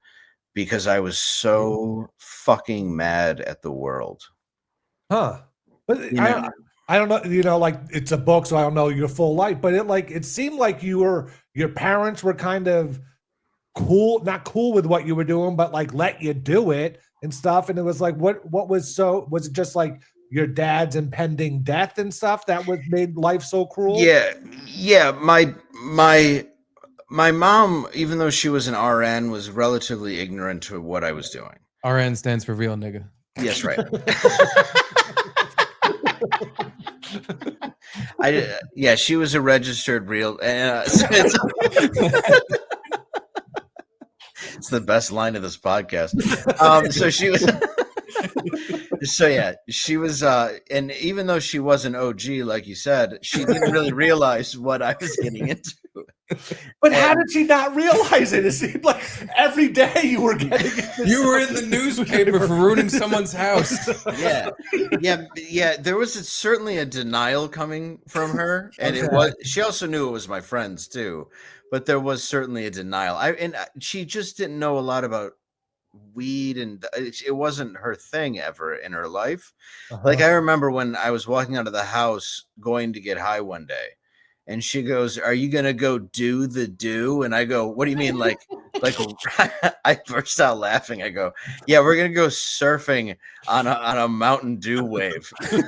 because I was so fucking mad at the world. Huh. But You know? I don't know, you know, like it's a book, so I don't know your full life, but it seemed like your parents were kind of cool, not cool with what you were doing, but like let you do it and stuff. And it was like, what was it just like your dad's impending death and stuff that made life so cruel? Yeah. My mom, even though she was an RN, was relatively ignorant to what I was doing. RN stands for real nigga. Yes, right. She was a registered real. It's the best line of this podcast. So she was. So yeah, she was, and even though she was an OG, like you said, she didn't really realize what I was getting into. But how did she not realize it? It seemed like every day you were getting into You were in the newspaper for ruining someone's house. Yeah. There was certainly a denial coming from her, and it was. She also knew it was my friends too, but there was certainly a denial. She just didn't know a lot about weed, and it wasn't her thing ever in her life. Like I remember when I was walking out of the house going to get high one day, and she goes, "Are you gonna go do the do?" And I go, "What do you mean?" Like I burst out laughing. I go, "Yeah, we're gonna go surfing on a Mountain Dew wave." I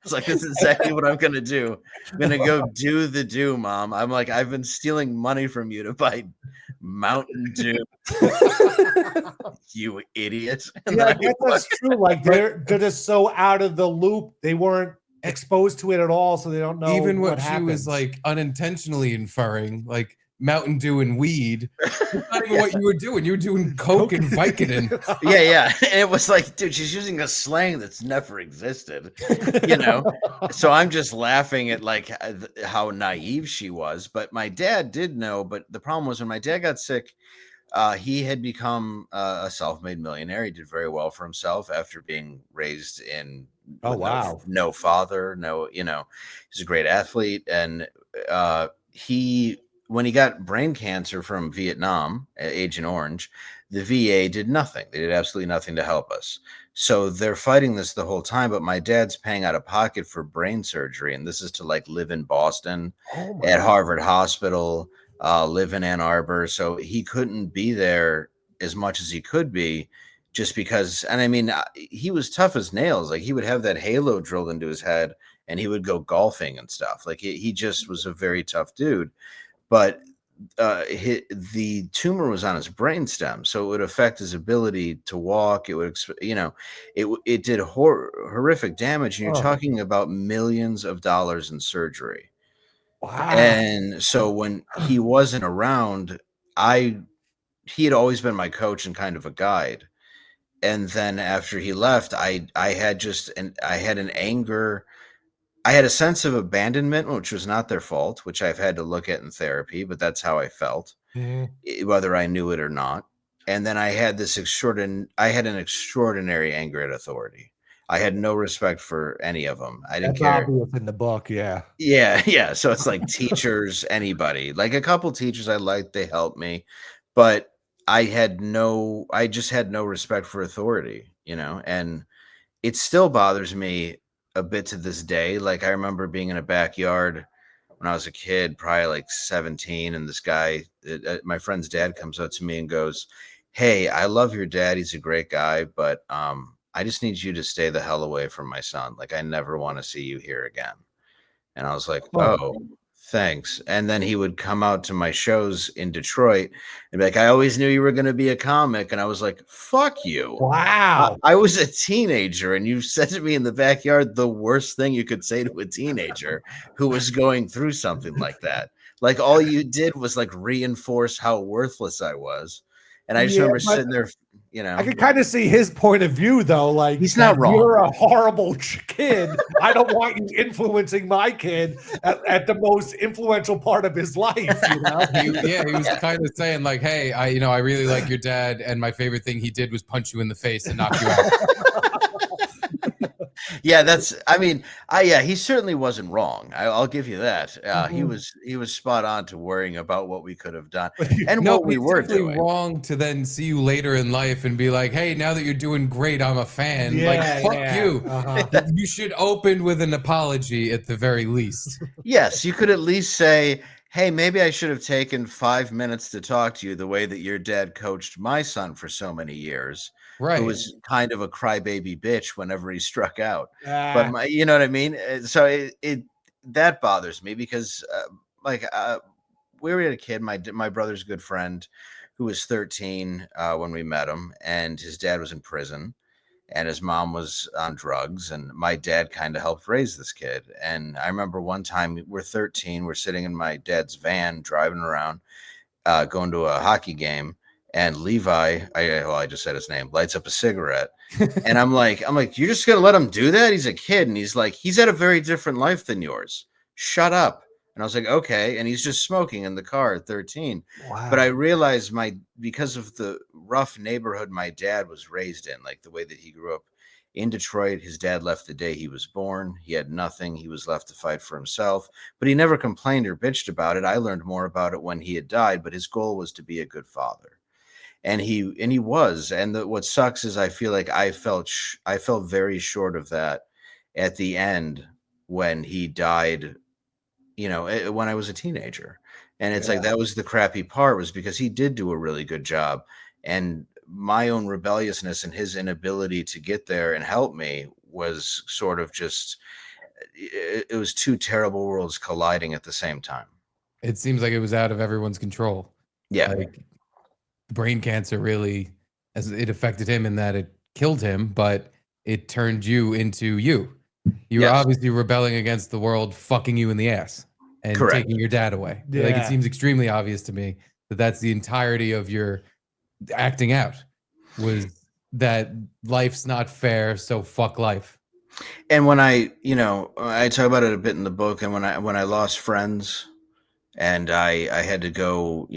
was like, "This is exactly what I'm gonna do. I'm gonna go do the do, Mom." I'm like, "I've been stealing money from you to buy Mountain Dew." You idiot. Yeah, I guess that's true. Like they're just so out of the loop. They weren't exposed to it at all, so they don't know Even what happens. she was like unintentionally inferring, like Mountain Dew and weed. That's not even what you were doing. You were doing coke and Vicodin. Yeah. And it was like, dude, she's using a slang that's never existed, you know? So I'm just laughing at like how naive she was. But my dad did know. But the problem was when my dad got sick, he had become a self-made millionaire. He did very well for himself after being raised in no father, he's a great athlete. And when he got brain cancer from Vietnam, Agent Orange, the VA did nothing. They did absolutely nothing to help us. So they're fighting this the whole time, but my dad's paying out of pocket for brain surgery. And this is to like live in Boston at Harvard Hospital, live in Ann Arbor. So he couldn't be there as much as he could be just because. And I mean, he was tough as nails. Like he would have that halo drilled into his head and he would go golfing and stuff. Like he just was a very tough dude. But the tumor was on his brainstem, so it would affect his ability to walk. It would, it did horrific damage. And you're talking about millions of dollars in surgery. Wow. And so when he wasn't around, he had always been my coach and kind of a guide. And then after he left, I had an anger. I had a sense of abandonment, which was not their fault, which I've had to look at in therapy, but that's how I felt, whether I knew it or not. And then I had an extraordinary anger at authority. I had no respect for any of them. I didn't care. Obvious in the book, yeah. So it's like teachers, anybody. Like a couple teachers I liked, they helped me, but I just had no respect for authority, and it still bothers me a bit to this day. Like I remember being in a backyard when I was a kid, probably like 17, and this guy, my friend's dad, comes up to me and goes, "Hey, I love your dad. He's a great guy, but I just need you to stay the hell away from my son. Like I never want to see you here again." And I was like, "Oh, thanks." And then he would come out to my shows in Detroit and be like, "I always knew you were going to be a comic." And I was like, "Fuck you." Wow. I was a teenager and you said to me in the backyard the worst thing you could say to a teenager who was going through something like that. Like all you did was like reinforce how worthless I was. And I just remember sitting there, I can kind of see his point of view, though. Like, he's not wrong. You're a horrible kid. I don't want you influencing my kid at the most influential part of his life. He was kind of saying like, "Hey, I really like your dad, and my favorite thing he did was punch you in the face and knock you out." Yeah, that's. I mean, yeah, he certainly wasn't wrong. I'll give you that. Mhm. He was spot on to worrying about what we could have done and No, what but we it's were definitely doing. wrong to then see you later in life and be like, "Hey, now that you're doing great, I'm a fan." Like, Yeah, fuck yeah. you. Uh-huh. You should open with an apology at the very least. Yes, you could at least say, "Hey, maybe I should have taken 5 minutes to talk to you the way that your dad coached my son for so many years, who Right. was kind of a crybaby bitch whenever he struck out." But Ah, you know what I mean? So it that bothers me because, like, we had a kid. My brother's good friend, who was 13 when we met him, and his dad was in prison and his mom was on drugs, and my dad kind of helped raise this kid. And I remember one time, we're 13, we're sitting in my dad's van driving around, going to a hockey game, and Levi, I just said his name, lights up a cigarette. And I'm like, you're just gonna let him do that? He's a kid. And he's like, he's had a very different life than yours. Shut up. And I was like, okay. And he's just smoking in the car at 13. But I wow. realized because of the rough neighborhood my dad was raised in, like the way that he grew up in Detroit, his dad left the day he was born. He had nothing. He was left to fight for himself, but he never complained or bitched about it. I learned more about it when he had died, but his goal was to be a good father. And he was. And what sucks is I feel like I felt very short of that at the end when he died, when I was a teenager. And it's like Yeah. that was the crappy part, was because he did do a really good job. And my own rebelliousness and his inability to get there and help me was sort of just it was two terrible worlds colliding at the same time. It seems like it was out of everyone's control. Yeah, Like brain cancer really, as it affected him in that it killed him, but it turned you into you. You were yes, obviously rebelling against the world fucking you in the ass and correct. taking your dad away. Like it Yeah. seems extremely obvious to me that that's the entirety of your acting out, was that life's not fair, so fuck life. And when I talk about it a bit in the book, and when I lost friends and I had to go,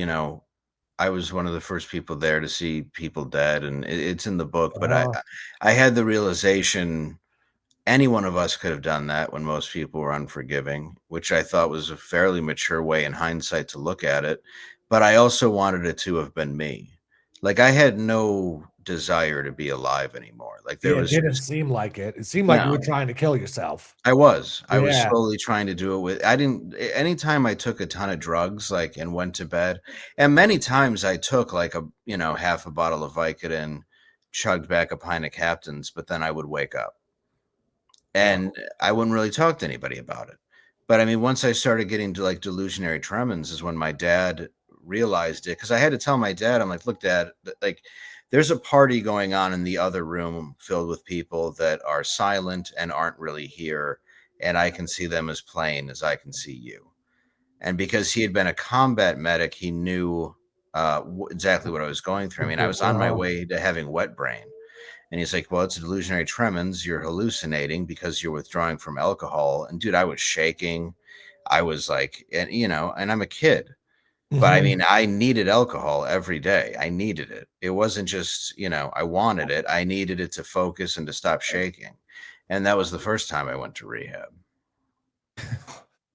I was one of the first people there to see people dead, and it's in the book. But I Uh-huh. I had the realization any one of us could have done that when most people were unforgiving, which I thought was a fairly mature way in hindsight to look at it. But I also wanted it to have been me. Like I had no desire to be alive anymore. Like there Yeah, it was didn't just seem like it. It seemed like you no. were trying to kill yourself. I was Yeah. slowly trying to do it with I didn't anytime I took a ton of drugs, like, and went to bed, and many times I took like half a bottle of Vicodin, chugged back a pint of Captain's, but then I would wake up Oh. and I wouldn't really talk to anybody about it. But I mean, once I started getting to like delusionary tremens is when my dad realized it, because I had to tell my dad, I'm like, look, Dad, like there's a party going on in the other room filled with people that are silent and aren't really here. And I can see them as plain as I can see you. And because he had been a combat medic, he knew exactly what I was going through. I mean, I was on my Uh-huh. way to having wet brain. And he's like, well, it's a delusionary tremens. You're hallucinating because you're withdrawing from alcohol. And dude, I was shaking. I was like, and I'm a kid. But I Mhm. mean, I needed alcohol every day. I needed it. It wasn't just, I wanted it. I needed it to focus and to stop shaking. And that was the first time I went to rehab.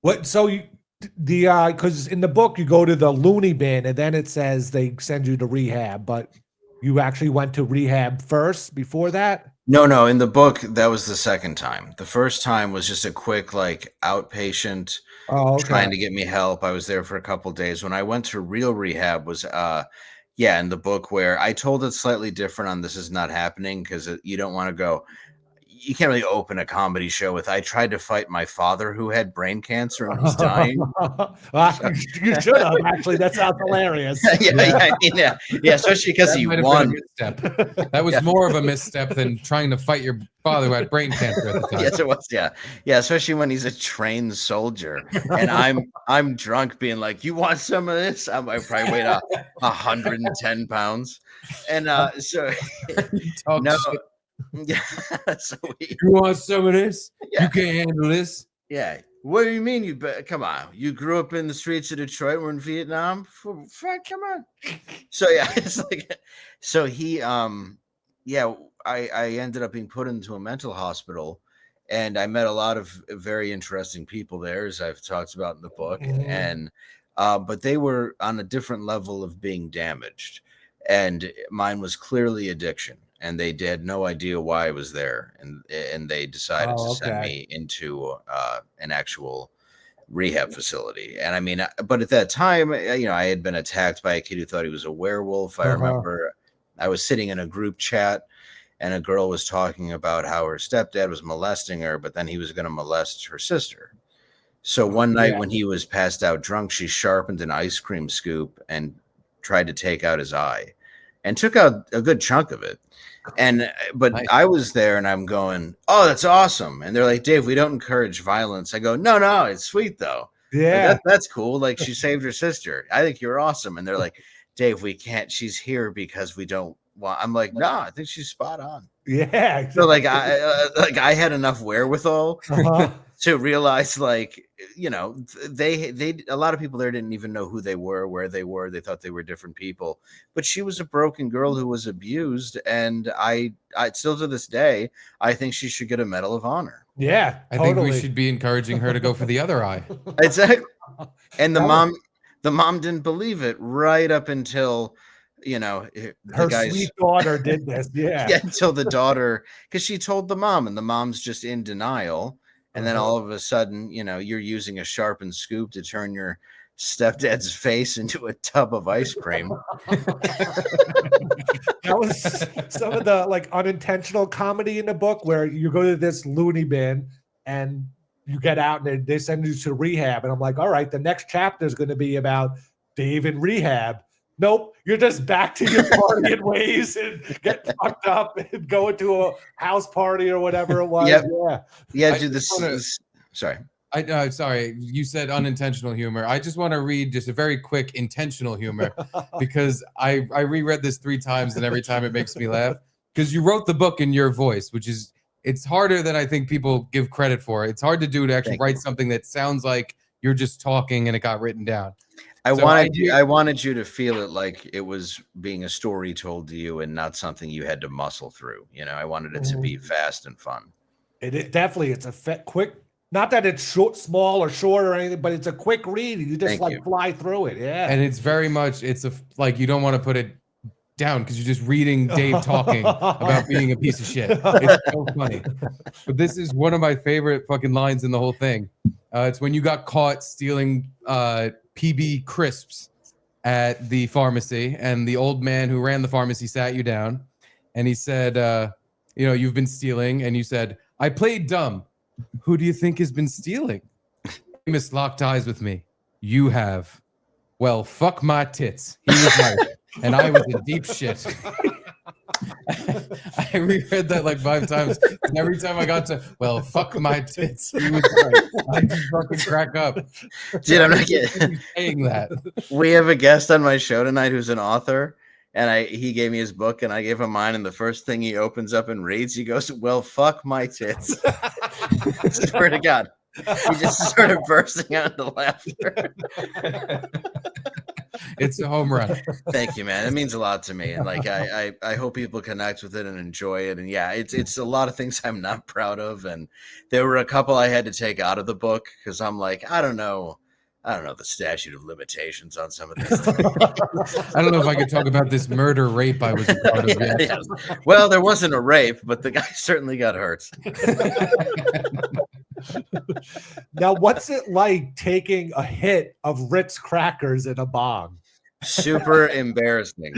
What so you the because in the book you go to the loony bin and then it says they send you to rehab, but you actually went to rehab first before that? No. In the book, that was the second time. The first time was just a quick, like, outpatient Oh, okay. trying to get me help. I was there for a couple days. When I went to real rehab was, yeah, in the book, where I told it slightly different on This Is Not Happening, because you don't want to go. You can't really open a comedy show with I tried to fight my father who had brain cancer and was dying. Well, So, you should have actually. That sounds hilarious. Yeah, yeah, especially because that he might have been a won. misstep. That was Yeah. more of a misstep than trying to fight your father who had brain cancer at the time. Yes, it was. Yeah, yeah. Especially when he's a trained soldier, and I'm drunk, being like, "You want some of this?" I probably weighed 110 pounds, and so You talk no, shit. yeah. So You want some of this? yeah, You can't handle this. yeah. What do you mean? Come on? You grew up in the streets of Detroit. We're in Vietnam. Fuck, come on. So yeah, it's like, so he yeah, I ended up being put into a mental hospital, and I met a lot of very interesting people there, as I've talked about in the book. And but they were on a different level of being damaged, and mine was clearly addiction. And they had no idea why I was there, and they decided to send me into an actual rehab facility. And I mean, but at that time, I had been attacked by a kid who thought he was a werewolf. I remember I was sitting in a group chat, and a girl was talking about how her stepdad was molesting her, but then he was going to molest her sister. So one night when he was passed out drunk, she sharpened an ice cream scoop and tried to take out his eye, and took out a good chunk of it. But nice. I was there, and I'm going, "Oh, that's awesome!" And they're like, "Dave, we don't encourage violence." I go, "No, it's sweet though. Yeah, like, that's cool. Like, she saved her sister. I think you're awesome." And they're like, "Dave, we can't. She's here because we don't want." I'm like, "No, I think she's spot on." Yeah. Exactly. So I had enough wherewithal to realize, like, they a lot of people there didn't even know who they were, where they were. They thought they were different people. But she was a broken girl who was abused, and I still to this day, I think she should get a Medal of Honor. Yeah, I think we should be encouraging her to go for the other eye. Exactly. And the mom didn't believe it right up until her sweet daughter did this. Yeah. Until the daughter, because she told the mom, and the mom's just in denial. And then all of a sudden, you're using a sharpened scoop to turn your stepdad's face into a tub of ice cream. That was some of the unintentional comedy in the book, where you go to this loony bin and you get out and they send you to rehab. And I'm like, all right, the next chapter is going to be about Dave in rehab. Nope, you're just back to your partying ways and get fucked up and go into a house party or whatever it was. Yeah. Dude, sorry. Sorry, you said unintentional humor. I just want to read just a very quick intentional humor, because I reread this 3 times, and every time it makes me laugh, because you wrote the book in your voice, which is, it's harder than I think people give credit for. It's hard to do, to actually write something that sounds like you're just talking and it got written down. I wanted you to feel it like it was being a story told to you and not something you had to muscle through. I wanted it to be fast and fun. It definitely, it's a quick, not that it's small or short or anything, but it's a quick read. You just fly through it. Yeah. And it's very much, you don't want to put it down, because you're just reading Dave talking about being a piece of shit. It's so funny. But this is one of my favorite fucking lines in the whole thing. It's when you got caught stealing PB crisps at the pharmacy, and the old man who ran the pharmacy sat you down, and he said, you've been stealing, and you said, "I played dumb. Who do you think has been stealing?" "Amos locked eyes with me." "You have." "Well, fuck my tits. He was right, and I was in deep shit." I reread that 5 times, and every time I got to, "Well, fuck my tits, he was right," I just fucking crack up. Dude, I'm not kidding. Saying that. We have a guest on my show tonight who's an author, and he gave me his book, and I gave him mine, and the first thing he opens up and reads, he goes, "Well, fuck my tits." I swear to God. He just started bursting out into laughter. It's a home run. Thank you, man. It means a lot to me. And I hope people connect with it and enjoy it. And yeah, it's a lot of things I'm not proud of. And there were a couple I had to take out of the book, because I'm like, I don't know the statute of limitations on some of this. I don't know if I could talk about this murder rape I was part of. Yes. Well, there wasn't a rape, but the guy certainly got hurt. Now, what's it like taking a hit of Ritz crackers in a bong? Super embarrassing.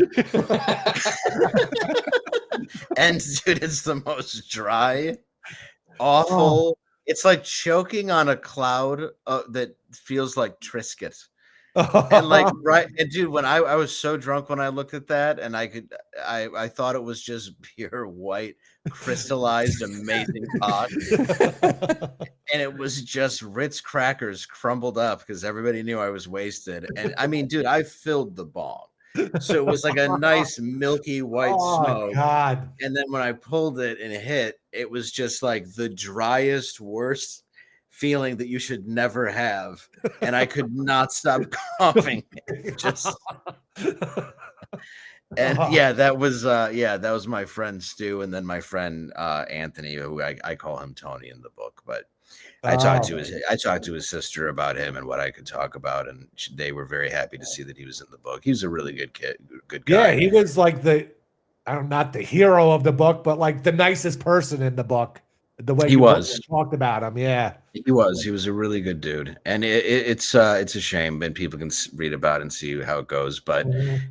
And dude, it's the most dry, awful. It's like choking on a cloud that feels like Triscuit. And dude, when I was so drunk when I looked at that, and I thought it was just pure white crystallized amazing cock, and it was just Ritz crackers crumbled up, because everybody knew I was wasted. And I mean, dude, I filled the bong, so it was like a nice milky white smoke. God. And then when I pulled it and it hit, it was just like the driest, worst feeling that you should never have, and I could not stop coughing. And Oh. that was my friend Stu, and then my friend Anthony, who I call him Tony in the book. But I talked to his sister about him and what I could talk about, and they were very happy to see that he was in the book. He was a really good kid, good guy. Yeah, he was like not the hero of the book, but like the nicest person in the book. The way He was. talked about him, yeah. He was a really good dude, and it's a shame, and people can read about it and see how it goes. But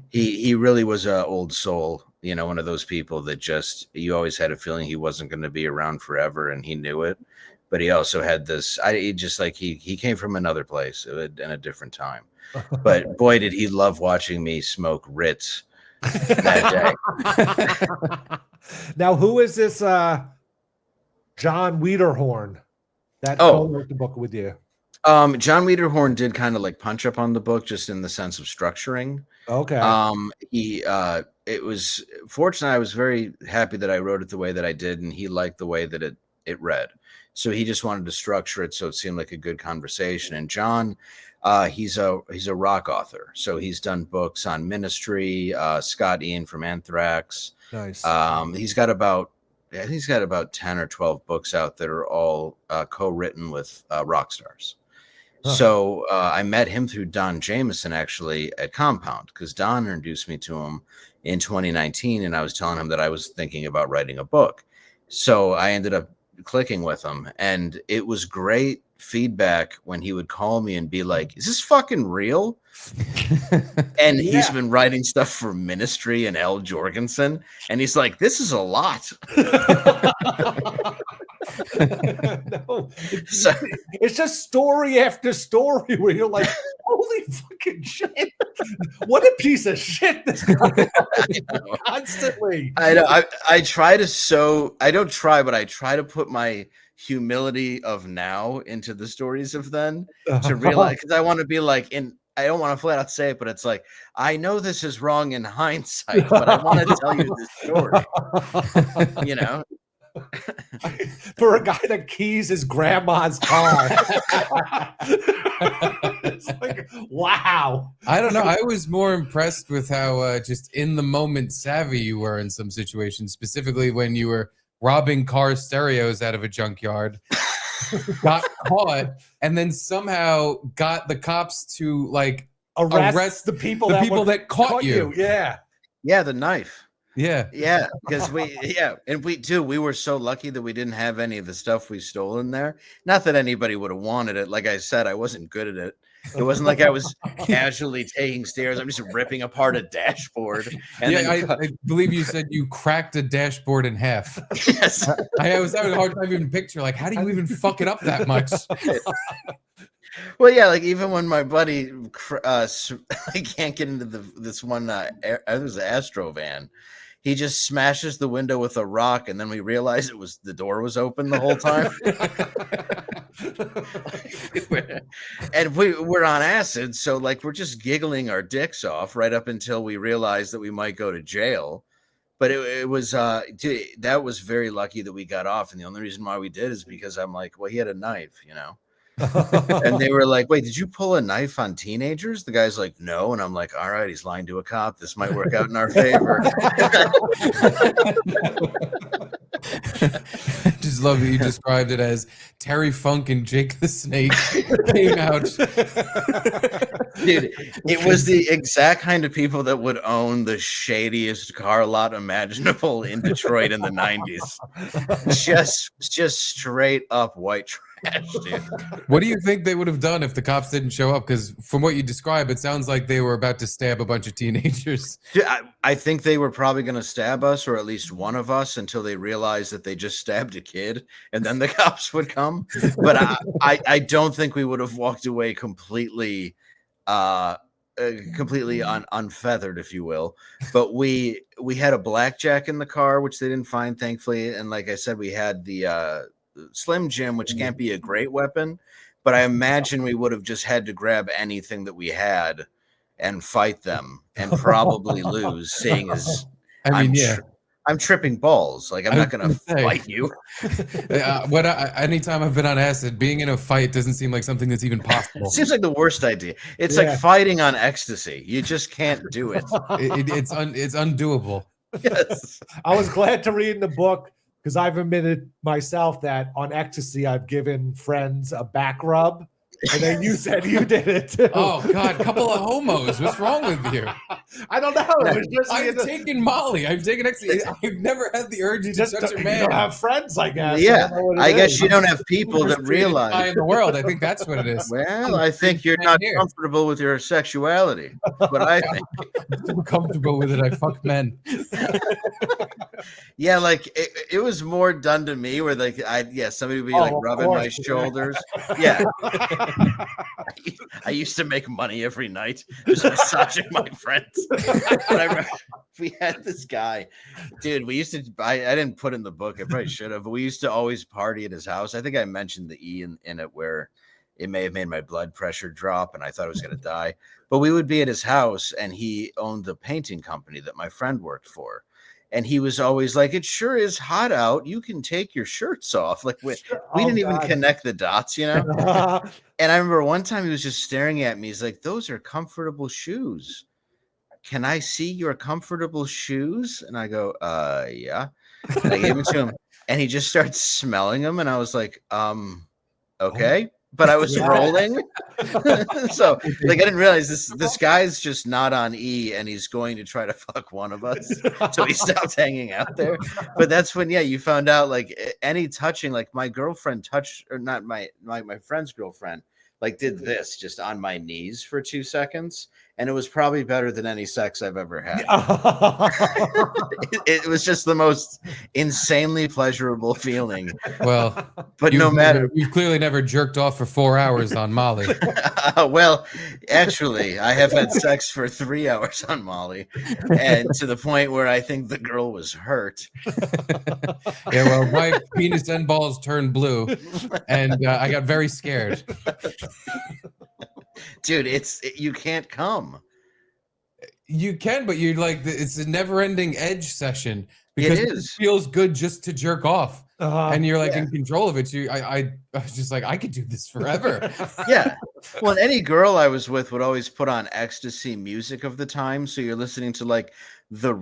he really was an old soul, one of those people that just you always had a feeling he wasn't going to be around forever, and he knew it. But he also had this. He came from another place in a different time. But boy, did he love watching me smoke Ritz that day. Now, who is this? John Wiederhorn that wrote the book with you. John Wiederhorn did kind of like punch up on the book, just in the sense of structuring. Okay. It was fortunate. I was very happy that I wrote it the way that I did, and he liked the way that it read. So he just wanted to structure it so it seemed like a good conversation. And John, he's a rock author, so he's done books on Ministry, Scott Ian from Anthrax. Nice. He's got about 10 or 12 books out that are all co-written with rock stars. Huh. So I met him through Don Jameson, actually, at Compound, because Don introduced me to him in 2019, and I was telling him that I was thinking about writing a book. So I ended up clicking with him, and it was great feedback when he would call me and be like, "Is this fucking real?" And he's been writing stuff for Ministry and Al Jorgensen, and he's like, "This is a lot." No, it's just story after story where you're like, holy fucking shit, what a piece of shit this guy is. Constantly. I know. I don't try, but I try to put my humility of now into the stories of then, to realize, because I want to be like, I don't want to flat out say it, but it's like, I know this is wrong in hindsight, but I want to tell you this story. For a guy that keys his grandma's car. It's like, wow. I don't know. I was more impressed with how just in the moment savvy you were in some situations, specifically when you were robbing car stereos out of a junkyard, got caught, and then somehow got the cops to like arrest the people that caught you. Yeah. Yeah, the knife. Yeah, because we were so lucky that we didn't have any of the stuff we stole in there. Not that anybody would have wanted it. Like I said, I wasn't good at it. It wasn't like I was casually taking stairs. I'm just ripping apart a dashboard. And I believe you said you cracked a dashboard in half. Yes. I was having a hard time even picture, like, how do you even fuck it up that much? Well, yeah, like even when my buddy, I can't get into this one, it was an Astro van. He just smashes the window with a rock, and then we realized the door was open the whole time. And we were on acid, so like we're just giggling our dicks off right up until we realized that we might go to jail. But it was that was very lucky that we got off, and the only reason why we did is because I'm like, well, he had a knife, And they were like, wait, did you pull a knife on teenagers? The guy's like, no. And I'm like, all right, he's lying to a cop. This might work out in our favor. Just love that you described it as Terry Funk and Jake the Snake came out. Dude, it was the exact kind of people that would own the shadiest car lot imaginable in Detroit in the 90s. Just straight up white trash. Dude. What do you think they would have done if the cops didn't show up? Because from what you describe, it sounds like they were about to stab a bunch of teenagers. Dude, I think they were probably going to stab us, or at least one of us, until they realized that they just stabbed a kid, and then the cops would come. But I don't think we would have walked away completely unfeathered, if you will. But we had a blackjack in the car, which they didn't find, thankfully. And like I said, we had the Slim Jim, which can't be a great weapon, but I imagine we would have just had to grab anything that we had and fight them and probably lose, seeing as I'm tripping balls. Like, I'm I not was gonna gonna say. fight you. Anytime I've been on acid, being in a fight doesn't seem like something that's even possible. It seems like the worst idea. It's like Yeah. fighting on ecstasy. You just can't do it. It's undoable. Yes. I was glad to read in the book because I've admitted myself that on ecstasy I've given friends a back rub, and then you said you did it too. Oh God, couple of homos. What's wrong with you? I don't know. It was just I've taken Molly. I've taken ecstasy. I've never had the urge you to just touch a you man. don't have friends, I guess. Yeah, don't know what it I guess is. you don't have people Most that treated guy realize. in the world. I think that's what it is. Well, I think you're not Here. comfortable with your sexuality. But I think, I'm so comfortable with it. I fuck men. yeah, like it was more done to me where like somebody would be like Oh, of rubbing my course. shoulders. Yeah, I used to make money every night just massaging my friends. And I remember we had this guy, dude. We used to. I didn't put in the book. I probably should have. But we used to always party at his house. I think I mentioned the E in it where it may have made my blood pressure drop, and I thought I was going to die. But we would be at his house, and he owned the painting company that my friend worked for. And he was always like, "It sure is hot out. You can take your shirts off." Like we didn't even connect the dots, you know. And I remember one time he was just staring at me. He's like, "Those are comfortable shoes. Can I see your comfortable shoes?" And I go, yeah. And I gave them to him, and he just starts smelling them, and I was like, okay. But I was rolling. So like I didn't realize this guy's just not on E, and he's going to try to fuck one of us. So he stopped hanging out there. But that's when you found out like any touching, like my girlfriend touched, or not my friend's girlfriend, like did this just on my knees for 2 seconds, and it was probably better than any sex I've ever had. It was just the most insanely pleasurable feeling. Well, But no matter, you've clearly never jerked off for 4 hours on Molly. well, actually, I have had sex for 3 hours on Molly, and to the point where I think the girl was hurt. Yeah, well, my penis and balls turned blue, and I got very scared. Dude, you can't come. You can, but you're like it's a never-ending edge session because it feels good just to jerk off, and you're like in control of it. So I was just like, I could do this forever. Yeah. Well, any girl I was with would always put on ecstasy music of the time, so you're listening to like the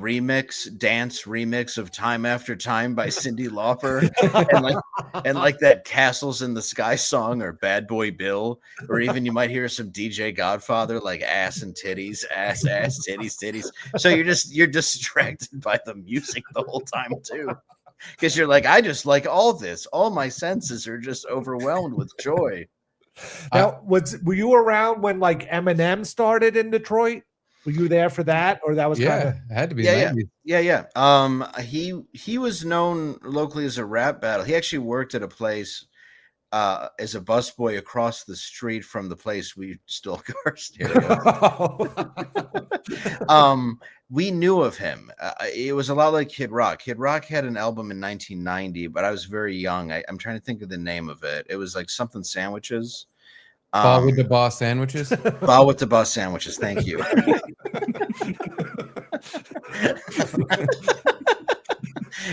dance remix of Time After Time by Cyndi Lauper, and like that Castles in the Sky song or Bad Boy Bill, or even you might hear some DJ Godfather like ass and titties, ass, titties, titties. So you're distracted by the music the whole time too. Because you're like, I just like all this. All my senses are just overwhelmed with joy. Now, were you around when like Eminem started in Detroit? Were you there for that, or that was kind of? It had to be. Yeah. He was known locally as a rap battle. He actually worked at a place as a busboy across the street from the place we stole cars. We knew of him. It was a lot like Kid Rock. Kid Rock had an album in 1990, but I was very young. I'm trying to think of the name of it. It was like something sandwiches. Ball with the Boss sandwiches. Ball with the Boss sandwiches. Thank you.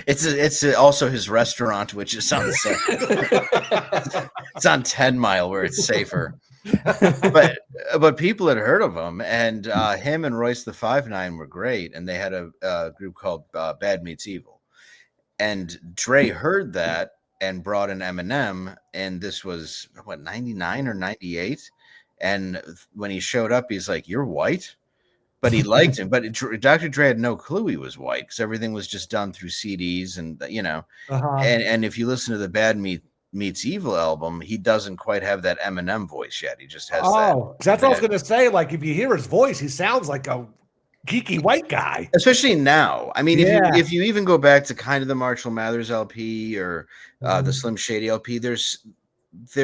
It's also his restaurant, which is on it's on 10 Mile where it's safer. But people had heard of him, and him and Royce the 5'9" were great, and they had a group called Bad Meets Evil, and Dre heard that and brought in Eminem, and this was 99 or 98, and when he showed up, he's like, "You're white." But he liked him. But Dr. Dre had no clue he was white because everything was just done through CDs, and and if you listen to the Bad Meets Evil album, he doesn't quite have that Eminem voice yet. He just has that's what I was gonna say. Like, if you hear his voice, he sounds like a geeky white guy. Especially now. I mean, if you even go back to kind of the Marshall Mathers LP or the Slim Shady LP, there's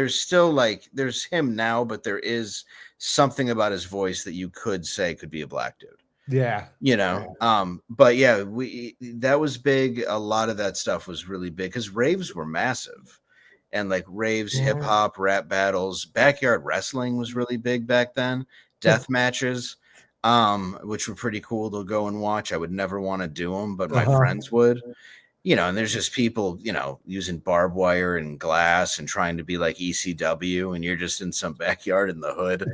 still like there's him now, but there is something about his voice that you could say could be a black dude. Yeah. But yeah, that was big. A lot of that stuff was really big because raves were massive. And like raves, hip hop, rap battles, backyard wrestling was really big back then. Death matches. which were pretty cool to go and watch. I would never want to do them, but my Uh-huh. friends would. And there's just people, using barbed wire and glass and trying to be like ECW, and you're just in some backyard in the hood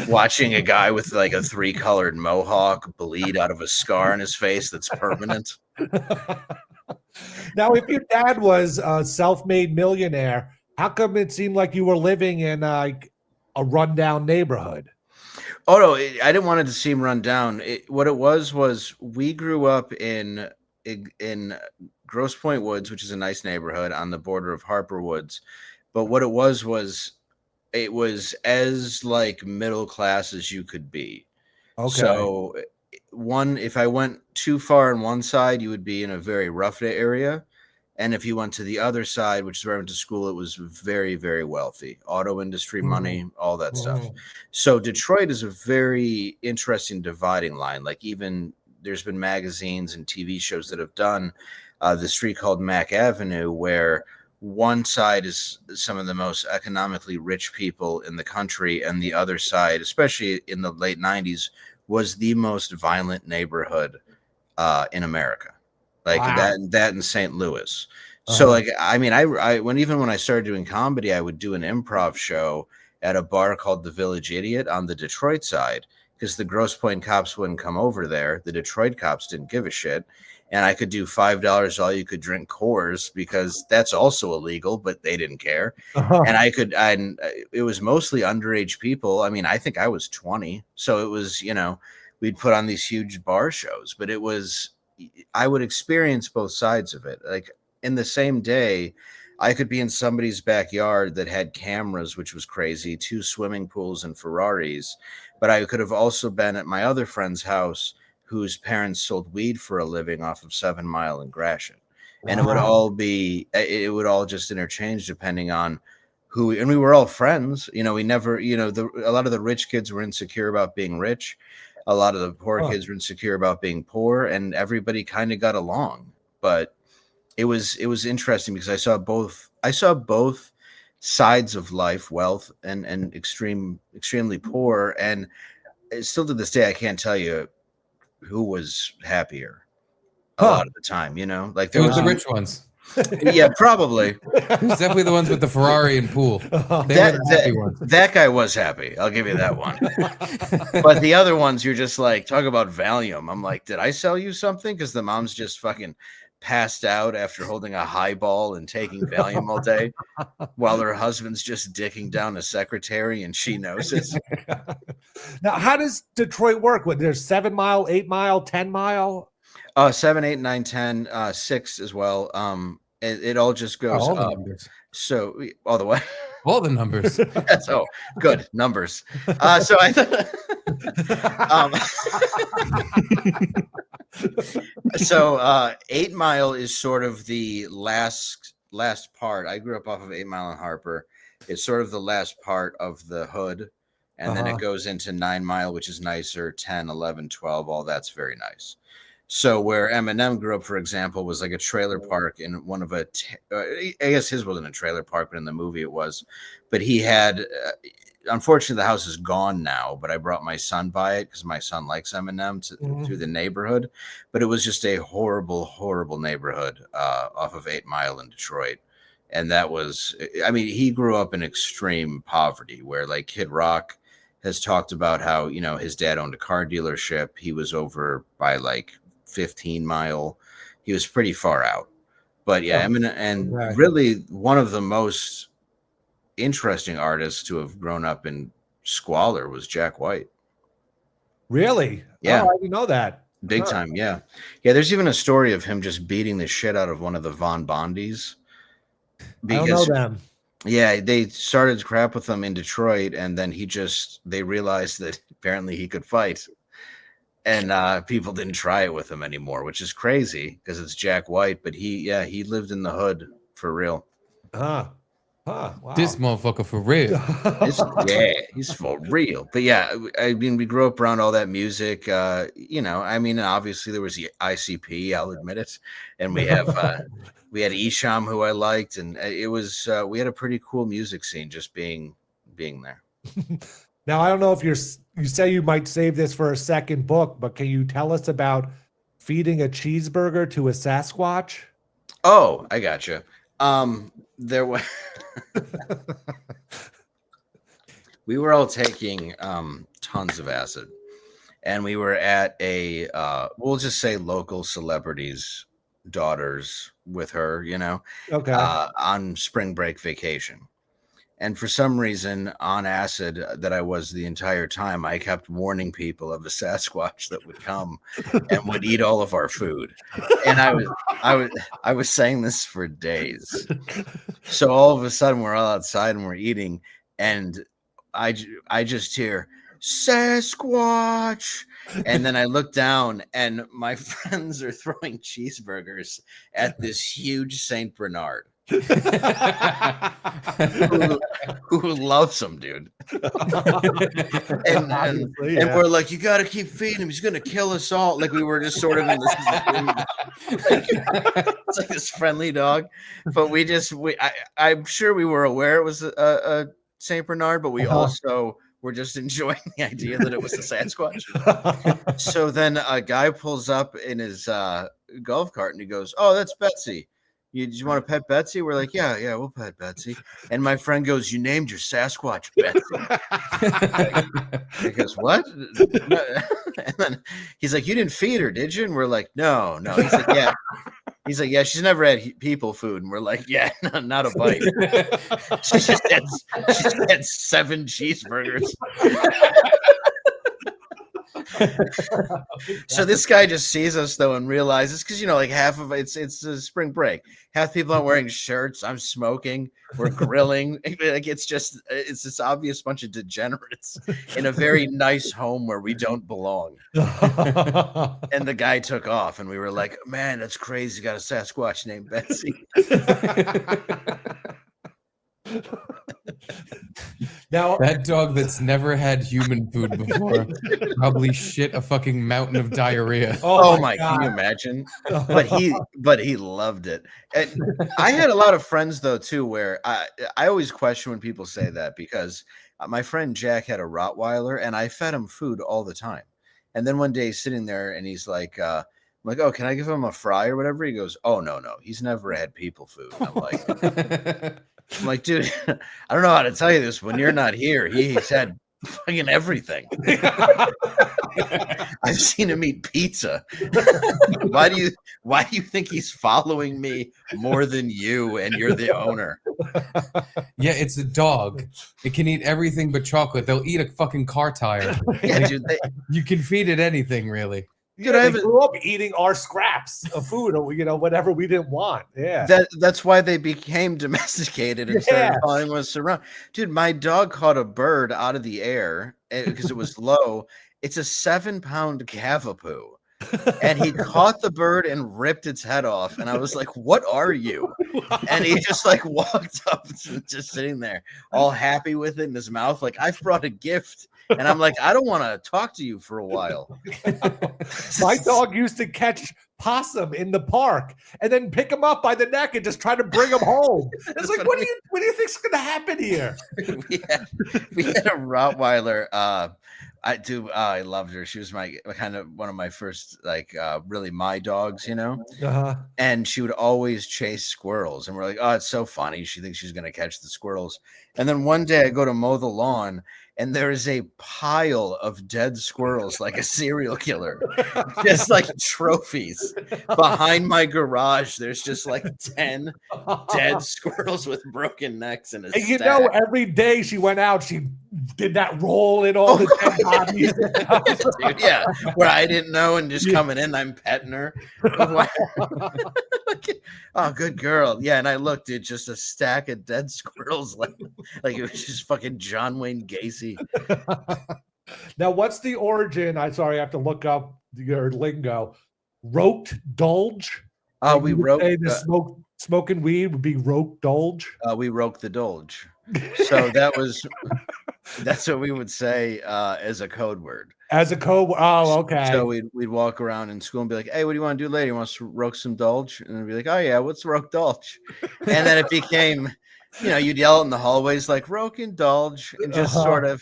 watching a guy with like a 3-colored mohawk bleed out of a scar on his face that's permanent. Now, if your dad was a self-made millionaire, how come it seemed like you were living in like a rundown neighborhood? Oh no, I didn't want it to seem run down. What it was we grew up in Grosse Pointe Woods, which is a nice neighborhood on the border of Harper Woods. But what it was it was as like middle class as you could be. Okay. So if I went too far on one side, you would be in a very rough area. And if you went to the other side, which is where I went to school, it was very, very wealthy. Auto industry money, all that stuff. So Detroit is a very interesting dividing line. Like even there's been magazines and TV shows that have done the street called Mack Avenue, where one side is some of the most economically rich people in the country, and the other side, especially in the late 90s, was the most violent neighborhood in America. Like that in St. Louis. So like, I mean, when I started doing comedy, I would do an improv show at a bar called the Village Idiot on the Detroit side, because the Grosse Pointe cops wouldn't come over there. The Detroit cops didn't give a shit. And I could do $5 all you could drink Coors, because that's also illegal, but they didn't care. And it was mostly underage people. I mean, I think I was 20. So it was, we'd put on these huge bar shows, but I would experience both sides of it. Like in the same day, I could be in somebody's backyard that had cameras, which was crazy, 2 swimming pools and Ferraris. But I could have also been at my other friend's house whose parents sold weed for a living off of 7 Mile and Gratiot. And it would all just interchange depending on and we were all friends. We never, a lot of the rich kids were insecure about being rich. A lot of the poor kids were insecure about being poor, and everybody kind of got along. But it was interesting because I saw both sides of life, wealth and extremely poor. And still to this day, I can't tell you who was happier a lot of the time, like there It was was the rich ones. Yeah, probably. It was definitely the ones with the Ferrari and pool. They were the happy ones. That guy was happy. I'll give you that one. But the other ones, you're just like, talk about Valium. I'm like, did I sell you something? Because the mom's just fucking passed out after holding a highball and taking Valium all day, while her husband's just dicking down a secretary and she knows it. Now, how does Detroit work? There's 7 Mile, 8 Mile, 10 Mile? 7, 8, 9, 10, 6 as well. It all just goes all the up. numbers. So all the way. All the numbers. So good numbers. So I thought. So 8 Mile is sort of the last part. I grew up off of 8 Mile and Harper. It's sort of the last part of the hood, and then it goes into 9 Mile, which is nicer. 10, 11, 12, all that's very nice. So where Eminem grew up, for example, was like a trailer park in one of I guess his wasn't a trailer park, but in the movie it was. But he had, unfortunately, the house is gone now, but I brought my son by it because my son likes Eminem through the neighborhood. But it was just a horrible, horrible neighborhood off of 8 Mile in Detroit. And that was, I mean, he grew up in extreme poverty, where like Kid Rock has talked about how, his dad owned a car dealership. He was over by like 15 Mile. He was pretty far out. But yeah, Eminem, and really one of the most interesting artists to have grown up in squalor was Jack White. Really? Yeah. Oh, I didn't know that. Big time, yeah. Yeah, there's even a story of him just beating the shit out of one of the Von Bondis. Because, I don't know them. Yeah, they started to crap with him in Detroit, and then they realized that apparently he could fight. And people didn't try it with him anymore, which is crazy because it's Jack White. But he lived in the hood for real. Wow. This motherfucker for real. He's for real. But yeah, I mean, we grew up around all that music. I mean, obviously there was the ICP. I'll admit it, and we have we had Isham, who I liked, and it was we had a pretty cool music scene just being there. Now, I don't know if you're you say you might save this for a second book, but can you tell us about feeding a cheeseburger to a Sasquatch? Oh, I gotcha. There was we were all taking tons of acid, and we were at a we'll just say local celebrities' daughters with her, Okay. on spring break vacation. And for some reason, on acid that I was the entire time, I kept warning people of a Sasquatch that would come and would eat all of our food. And I was saying this for days. So all of a sudden, we're all outside and we're eating, and I just hear Sasquatch, and then I look down, and my friends are throwing cheeseburgers at this huge Saint Bernard. who loves him, dude. and Obviously, yeah. we're like, you got to keep feeding him. He's going to kill us all. Like we were just sort of in this. It's like this friendly dog, but I'm sure we were aware it was a Saint Bernard, but we also were just enjoying the idea that it was a Sasquatch. So then a guy pulls up in his golf cart and he goes, "Oh, that's Betsy. You want to pet Betsy?" We're like, yeah, we'll pet Betsy. And my friend goes, "You named your Sasquatch Betsy." He goes, "What?" And then he's like, "You didn't feed her, did you?" And we're like, no. He's like, "Yeah." He's like, "Yeah, she's never had people food." And we're like, "Yeah, not a bite." She just had 7 cheeseburgers. So this guy just sees us though and realizes, because like half of it's a spring break, half people aren't wearing shirts, I'm smoking, we're grilling, like it's this obvious bunch of degenerates in a very nice home where we don't belong. And the guy took off and we were like, "Man, that's crazy, got a Sasquatch named Betsy." Now That dog that's never had human food before probably shit a fucking mountain of diarrhea. Oh my, can you imagine? But he loved it. And I had a lot of friends though too, where I always question when people say that, because my friend Jack had a Rottweiler and I fed him food all the time. And then one day he's sitting there and he's like, I'm like, "Oh, can I give him a fry or whatever?" He goes, "Oh, no, he's never had people food." And I'm like, "Dude, I don't know how to tell you this. When you're not here, he's had fucking everything. I've seen him eat pizza." Why do you think he's following me more than you, and you're the owner? Yeah, it's a dog. It can eat everything but chocolate. They'll eat a fucking car tire. Yeah, dude. You can feed it anything, really. Yeah, they grew up eating our scraps of food, or whatever we didn't want. Yeah, that's why they became domesticated and started following us around. Dude, my dog caught a bird out of the air because it was low. It's a 7-pound cavapoo, and he caught the bird and ripped its head off. And I was like, "What are you?" And he just like walked up, just sitting there, all happy with it in his mouth, like, "I've brought a gift." And I'm like, "I don't want to talk to you for a while." My dog used to catch possum in the park and then pick him up by the neck and just try to bring him home. It's like, what do you think's going to happen here? we had a Rottweiler. I loved her. She was my kind of one of my first, really my dogs, and she would always chase squirrels. And we're like, "Oh, it's so funny. She thinks she's going to catch the squirrels." And then one day I go to mow the lawn and there is a pile of dead squirrels, like a serial killer, just like trophies behind my garage. There's just like 10 dead squirrels with broken necks and a stack. Every day she went out, she did that roll in all the dead bodies. Dude, yeah, where I didn't know, and just coming in, I'm petting her. Oh, good girl. Yeah, and I looked at just a stack of dead squirrels, like it was just fucking John Wayne Gacy. Now, what's the origin? I have to look up your lingo. Rote dolge. We wrote smoking weed would be rote dolge. We roke the dolge. So that's what we would say as a code word. As a code. Oh, okay. So we'd walk around in school and be like, "Hey, what do you want to do later? You want us to roke some dolge?" And then be like, "Oh yeah, what's roke dolge?" And then it became, you'd yell in the hallways like "roke and dolge," and just sort of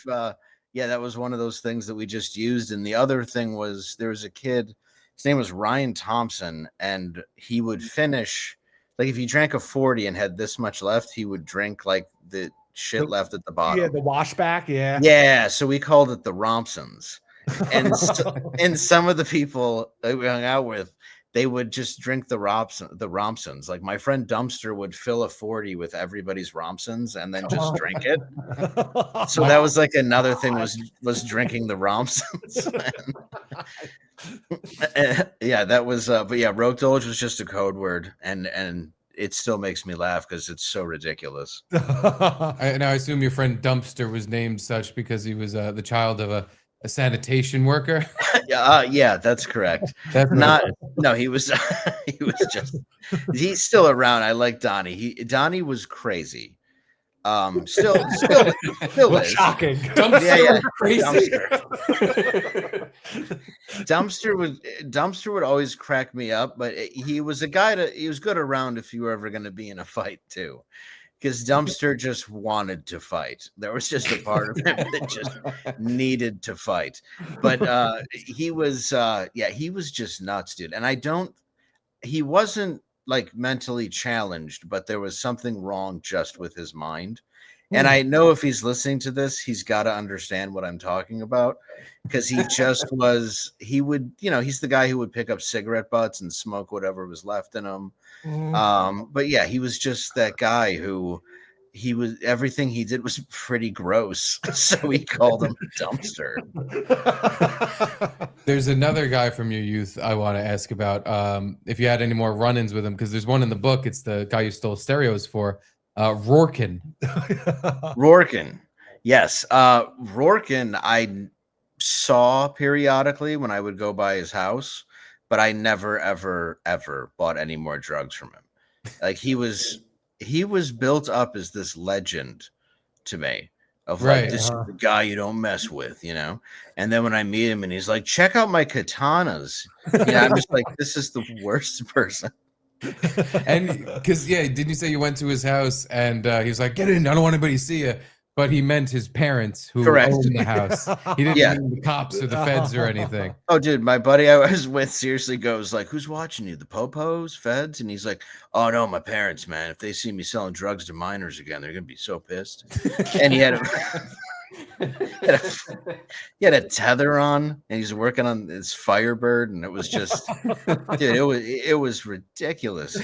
Yeah, that was one of those things that we just used. And the other thing was there was a kid, his name was Ryan Thompson, and he would finish, like if he drank a 40 and had this much left, he would drink like the shit left at the bottom. Yeah, the washback. Yeah. Yeah, so we called it the Rompsons. And and some of the people that we hung out with, they would just drink the Rompsons. Like my friend Dumpster would fill a 40 with everybody's Rompsons and then just drink it. So that was like another thing was drinking the Rompsons. Yeah, that was but yeah, Rogue Dolge was just a code word, and it still makes me laugh because it's so ridiculous. Now I assume your friend Dumpster was named such because he was the child of a sanitation worker. Yeah, that's correct. That's No, he was he's still around. I like Donnie. Donnie was crazy. Still is. Shocking. Dumpster crazy. Dumpster would always crack me up, but he was a guy he was good around if you were ever going to be in a fight too. Because Dumpster just wanted to fight. There was just a part of him that just needed to fight. But he was just nuts, dude. And he wasn't like mentally challenged, but there was something wrong just with his mind. And I know if he's listening to this, he's got to understand what I'm talking about, because he just he would, he's the guy who would pick up cigarette butts and smoke whatever was left in them. But yeah, he was just that guy who everything he did was pretty gross. So we called him Dumpster. There's another guy from your youth I want to ask about. If you had any more run-ins with him, because there's one in the book. It's the guy you stole stereos for, Rorkin. Rorkin. Yes. Rorkin I saw periodically when I would go by his house, but I never, ever, ever bought any more drugs from him. Like he was built up as this legend to me of like, this is the guy you don't mess with, And then when I meet him and he's like, check out my katanas. I'm just like, this is the worst person. And because didn't you say you went to his house and he was like, get in, I don't want anybody to see you, but he meant his parents who owned the house. He didn't mean the cops or the feds or anything. Oh dude, my buddy I was with seriously goes like, who's watching you, the popos, feds? And he's like, oh no, my parents, man, if they see me selling drugs to minors again, they're gonna be so pissed. And he had a tether on, and he's working on his Firebird, and it was just, dude, it was ridiculous.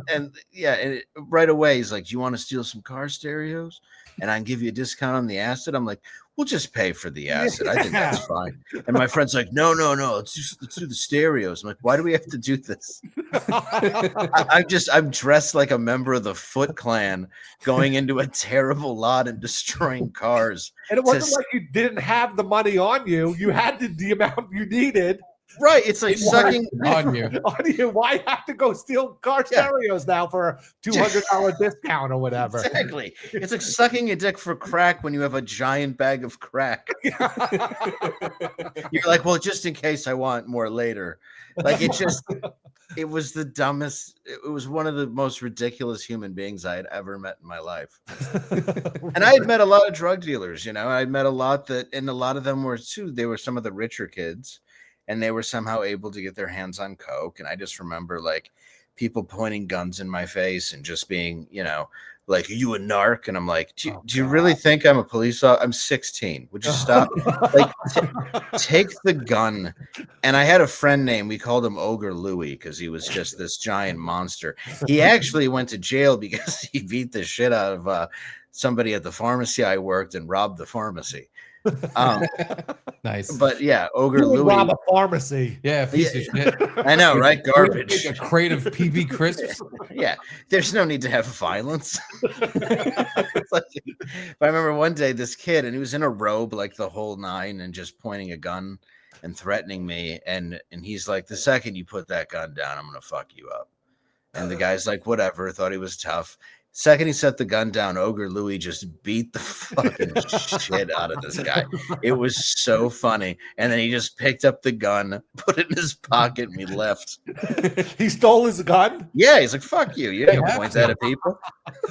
And right away he's like, do you want to steal some car stereos and I can give you a discount on the acid? I'm like, we'll just pay for the acid. I think that's fine. And my friend's like, no, let's do the stereos. I'm like, why do we have to do this? I'm dressed like a member of the Foot Clan going into a terrible lot and destroying cars. And it wasn't like you didn't have the money on you. You had the amount you needed. Right. It's like sucking on you. Why have to go steal car stereos now for a $200 discount or whatever? Exactly. It's like sucking a dick for crack when you have a giant bag of crack. You're like, well, just in case I want more later. Like it was the dumbest. It was one of the most ridiculous human beings I had ever met in my life. And I had met a lot of drug dealers, I'd met a lot and a lot of them they were some of the richer kids. And they were somehow able to get their hands on coke. And I just remember like people pointing guns in my face and just being, like, are you a narc? And I'm like, do you really think I'm a police officer? I'm 16. Would you stop? Like, take the gun. And I had a friend named, we called him Ogre Louie because he was just this giant monster. He actually went to jail because he beat the shit out of somebody at the pharmacy I worked and robbed the pharmacy. Nice. But yeah, Ogre Louie. Rob a pharmacy. Yeah, piece of shit. I know, right? Garbage. A crate of PB crisps. Yeah, there's no need to have violence. But I remember one day this kid, and he was in a robe like the whole nine and just pointing a gun and threatening me. And he's like, the second you put that gun down, I'm going to fuck you up. And the guy's like, whatever, thought he was tough. Second he set the gun down, Ogre Louie just beat the fucking shit out of this guy. It was so funny. And then he just picked up the gun, put it in his pocket, and we left. He stole his gun? Yeah, he's like, fuck you. You didn't point that at people.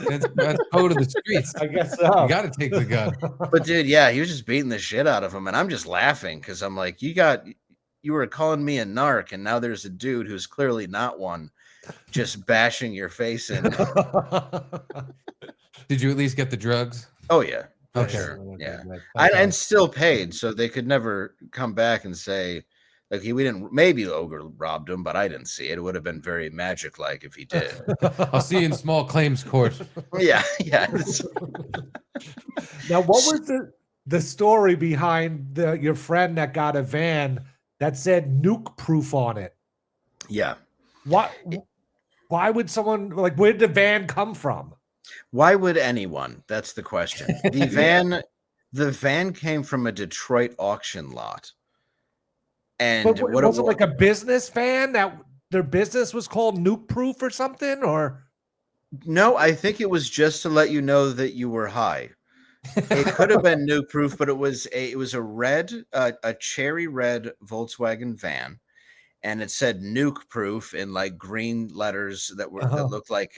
That's go to the streets. I guess so. You got to take the gun. But dude, yeah, he was just beating the shit out of him. And I'm just laughing because I'm like, you were calling me a narc, and now there's a dude who's clearly not one just bashing your face in. Did you at least get the drugs? Oh, yeah. For Okay. sure. Yeah. Okay. And still paid, so they could never come back and say, like, we didn't, maybe Ogre robbed him, but I didn't see it. It would have been very magic like if he did. I'll see you in small claims court. Yeah. Now, what was the story behind your friend that got a van that said nuke proof on it? Yeah. Why would someone, like, where did the van come from? Why would anyone? That's the question. The van came from a Detroit auction lot. And But was it like a business van that their business was called nuke proof or something? Or no, I think it was just to let you know that you were high. It could have been nuke proof, but it was a cherry red Volkswagen van, and it said nuke proof in like green letters that looked like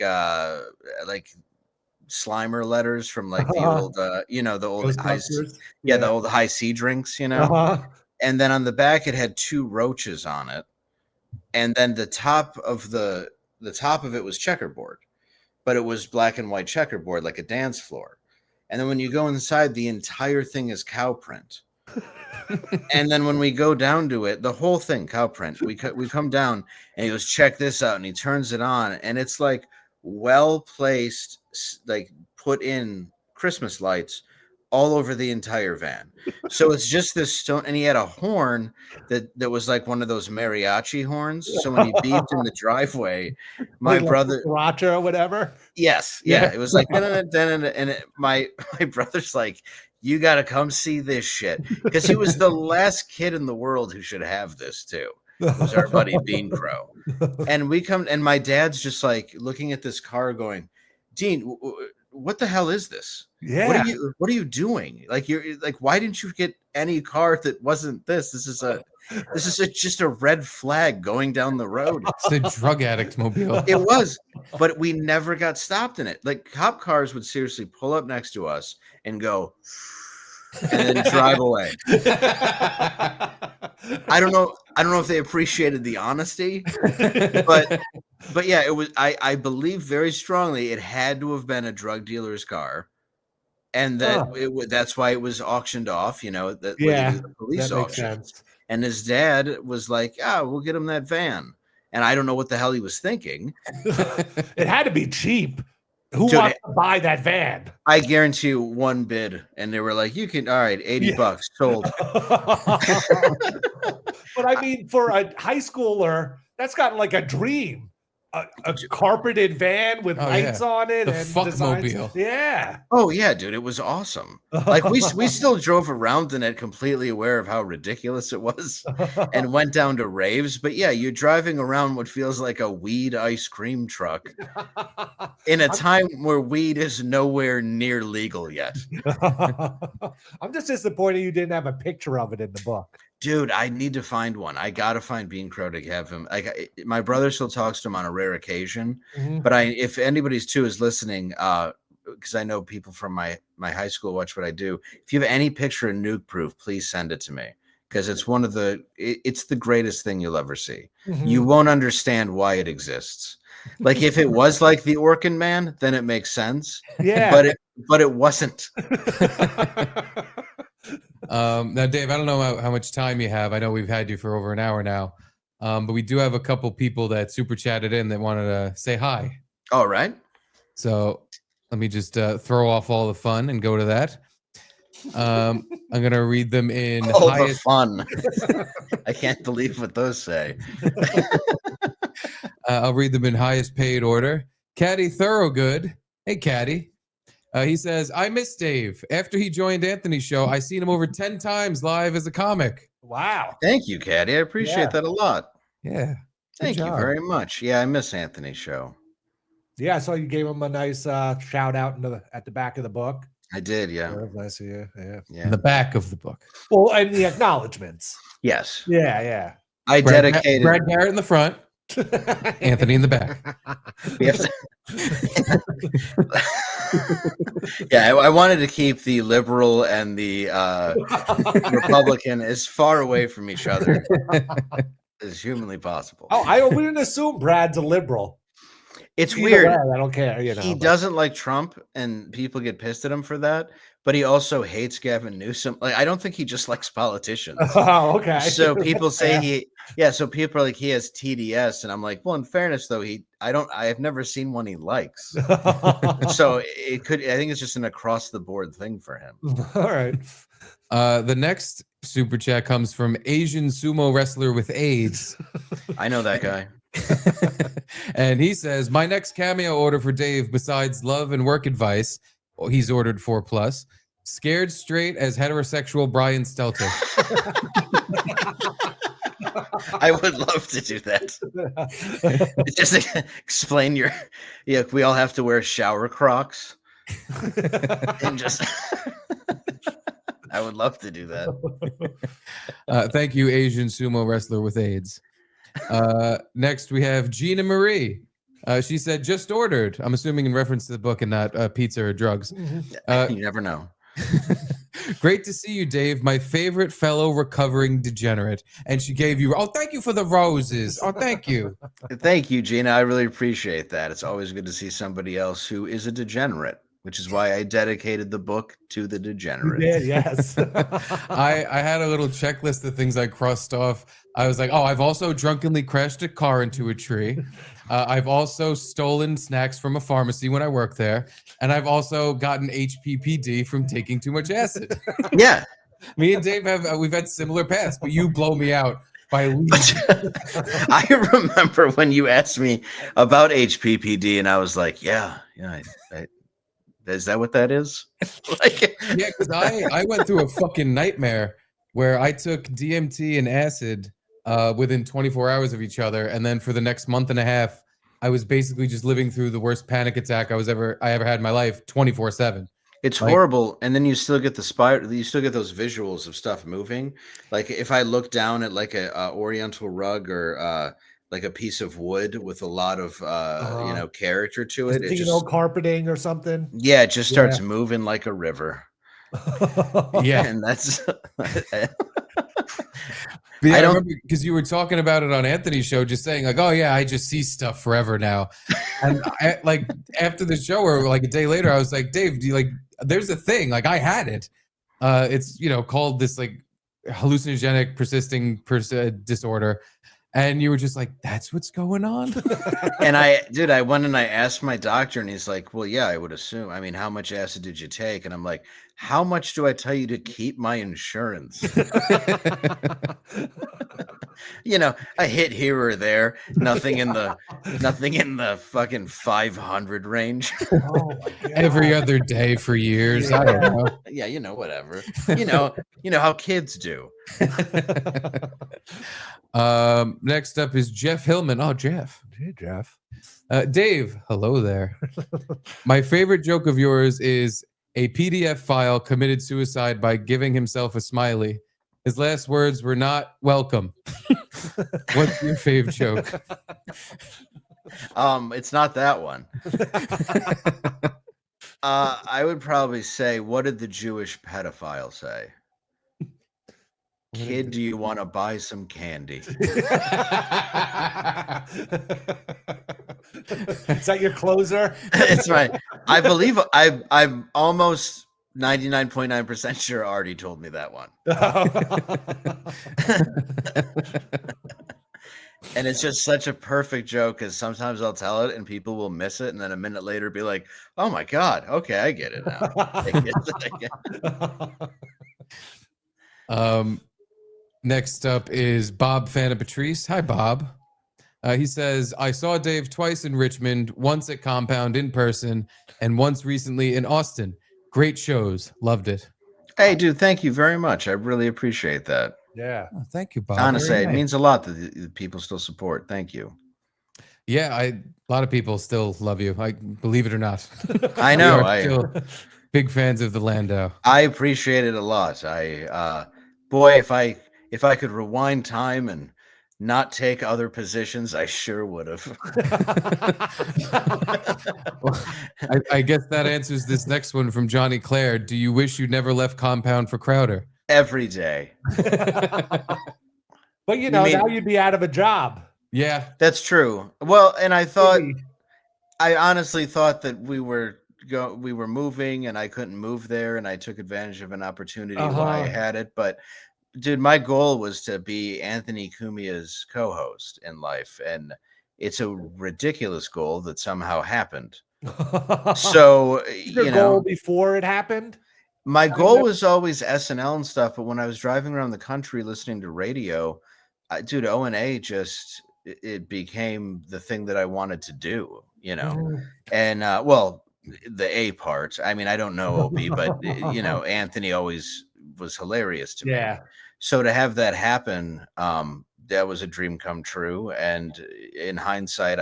Slimer letters from like the old the old the old high C drinks, and then on the back it had two roaches on it, and then the top of it was checkerboard, but it was black and white checkerboard like a dance floor. And then when you go inside, the entire thing is cow print. And then when we go down to it, the whole thing, cow print, we come down and he goes, check this out. And he turns it on and it's like well-placed, like put in Christmas lights all over the entire van. So it's just this stone. And he had a horn that was like one of those mariachi horns. So when he beeped in the driveway, my brother, Sriracha or whatever. Yes. Yeah. It was like, and my brother's like, you got to come see this shit. Because he was the last kid in the world who should have this too. It was our buddy Bean Crow. And we come, and my dad's just like looking at this car going, Dean, what the hell is this? Yeah. What are you doing? Like, you're like, why didn't you get any car that wasn't this? This is just a red flag going down the road. It's the drug addict mobile. It was, but we never got stopped in it. Like cop cars would seriously pull up next to us and go, and then drive away. I don't know if they appreciated the honesty, but yeah, it was. I believe very strongly it had to have been a drug dealer's car, and that that's why it was auctioned off. The police auction. And his dad was like, we'll get him that van. And I don't know what the hell he was thinking. It had to be cheap. Who wants to buy that van? I guarantee you one bid. And they were like, you can, all right, $80 sold. But I mean, for a high schooler, that's got like a dream. A carpeted van with lights on it. The and fuckmobile. Yeah. Oh, yeah, dude. It was awesome. Like, we still drove around in it completely aware of how ridiculous it was and went down to raves. But yeah, you're driving around what feels like a weed ice cream truck in a time where weed is nowhere near legal yet. I'm just disappointed you didn't have a picture of it in the book. Dude, I need to find one. I gotta find Bean Crow to have him. My brother still talks to him on a rare occasion, but if anybody's is listening, because I know people from my high school watch what I do. If you have any picture of nuke proof, please send it to me because it's it's the greatest thing you'll ever see. You won't understand why it exists. Like if it was like the Orkin Man, then it makes sense. Yeah, but it wasn't. Now, Dave, I don't know how much time you have. I know we've had you for over an hour now, but we do have a couple people that super chatted in that wanted to say hi. All right. So let me just throw off all the fun and go to that. I'm going to read them in the fun. I can't believe what those say. I'll read them in highest paid order. Caddy Thorogood. Hey, Caddy. He says, I miss Dave. After he joined Anthony's show, I seen him over 10 times live as a comic. Wow. Thank you, Caddy. I appreciate that a lot. Yeah. Thank you very much. Yeah, I miss Anthony's show. Yeah, I saw you gave him a nice shout out at the back of the book. I did, yeah. That was nice of you. Yeah. In the back of the book. Well, and the acknowledgments. Yes. Yeah. I dedicated. Brad Garrett in the front, Anthony in the back. We have to. Yeah, I wanted to keep the liberal and the Republican as far away from each other as humanly possible. Oh, we didn't assume Brad's a liberal. It's Either weird. way, I don't care. He doesn't like Trump, and people get pissed at him for that. But he also hates Gavin Newsom. Like, I don't think he just likes politicians. Oh, okay. So people say so people are like, he has TDS, and I'm like, well, in fairness though, I have never seen one he likes. So I think it's just an across the board thing for him. All right. The next super chat comes from Asian sumo wrestler with AIDS. I know that guy. And he says, my next cameo order for Dave, besides love and work advice, he's ordered 4+, scared straight as heterosexual Brian Stelter. I would love to do that. Just explain we all have to wear shower Crocs. And just I would love to do that. Thank you, Asian sumo wrestler with AIDS. Next, we have Gina Marie. She said, just ordered. I'm assuming in reference to the book and not pizza or drugs. You never know. Great to see you, Dave. My favorite fellow recovering degenerate. And she gave you, thank you for the roses. Oh, thank you. Thank you, Gina. I really appreciate that. It's always good to see somebody else who is a degenerate, which is why I dedicated the book to the degenerate. Yeah, yes. I had a little checklist of things I crossed off. I was like, I've also drunkenly crashed a car into a tree. I've also stolen snacks from a pharmacy when I worked there. And I've also gotten HPPD from taking too much acid. Yeah. Me and Dave we've had similar paths, but you blow me out by leaving. I remember when you asked me about HPPD and I was like, yeah, is that what that is? Yeah, because I went through a fucking nightmare where I took DMT and acid within 24 hours of each other, and then for the next month and a half, I was basically just living through the worst panic attack I ever had in my life, 24/7. It's horrible, and then you still get you still get those visuals of stuff moving. Like if I look down at like a oriental rug or like a piece of wood with a lot of character to it. It just carpeting or something. Yeah, it just starts moving like a river. Yeah, and that's. I don't remember because you were talking about it on Anthony's show, just saying like, "Oh yeah, I just see stuff forever now." And after the show, or like a day later, I was like, "Dave, do you there's a thing like I had it. It's called this like hallucinogenic persisting disorder." And you were just like, that's what's going on? And I went and I asked my doctor and he's like, well, yeah, I would assume. I mean, how much acid did you take? And I'm like, how much do I tell you to keep my insurance? A hit here or there, nothing in the fucking 500 range. Oh every other day for years. I don't know. Yeah, whatever. You know how kids do. Next up is Jeff Hillman. Oh, Jeff. Hey, Jeff. Dave, hello there. My favorite joke of yours is a PDF file committed suicide by giving himself a smiley. His last words were not welcome. What's your fave joke? It's not that one. I would probably say, what did the Jewish pedophile say? Kid, do you want to buy some candy? Is that your closer? It's right. I believe I'm almost 99.9% sure Artie told me that one. And it's just such a perfect joke because sometimes I'll tell it and people will miss it, and then a minute later be like, "Oh my god, okay, I get it now." Next up is Bob Fana Patrice. Hi, Bob. He says, I saw Dave twice in Richmond, once at Compound in person, and once recently in Austin. Great shows. Loved it. Hey, dude, thank you very much. I really appreciate that. Yeah. Oh, thank you, Bob. Honestly, Very it nice. means a lot that the people still support. Thank you. Yeah, a lot of people still love you. I believe it or not. I We know. are still big fans of the Landau. I appreciate it a lot. Boy, if I could rewind time and not take other positions, I sure would have. Well, I guess that answers this next one from Johnny Clare. Do you wish you never left Compound for Crowder? Every day. But You now mean- you'd be out of a job. Yeah. That's true. Well, and Maybe. I honestly thought that we were moving and I couldn't move there, and I took advantage of an opportunity while I had it. But dude, my goal was to be Anthony Cumia's co-host in life, and it's a ridiculous goal that somehow happened. So your goal before it happened? my goal was always SNL and stuff, but when I was driving around the country listening to radio, dude, O&A just it became the thing that I wanted to do, And well, the A part. I mean, I don't know OB, but Anthony always was hilarious to me. Yeah. So to have that happen, that was a dream come true. And in hindsight,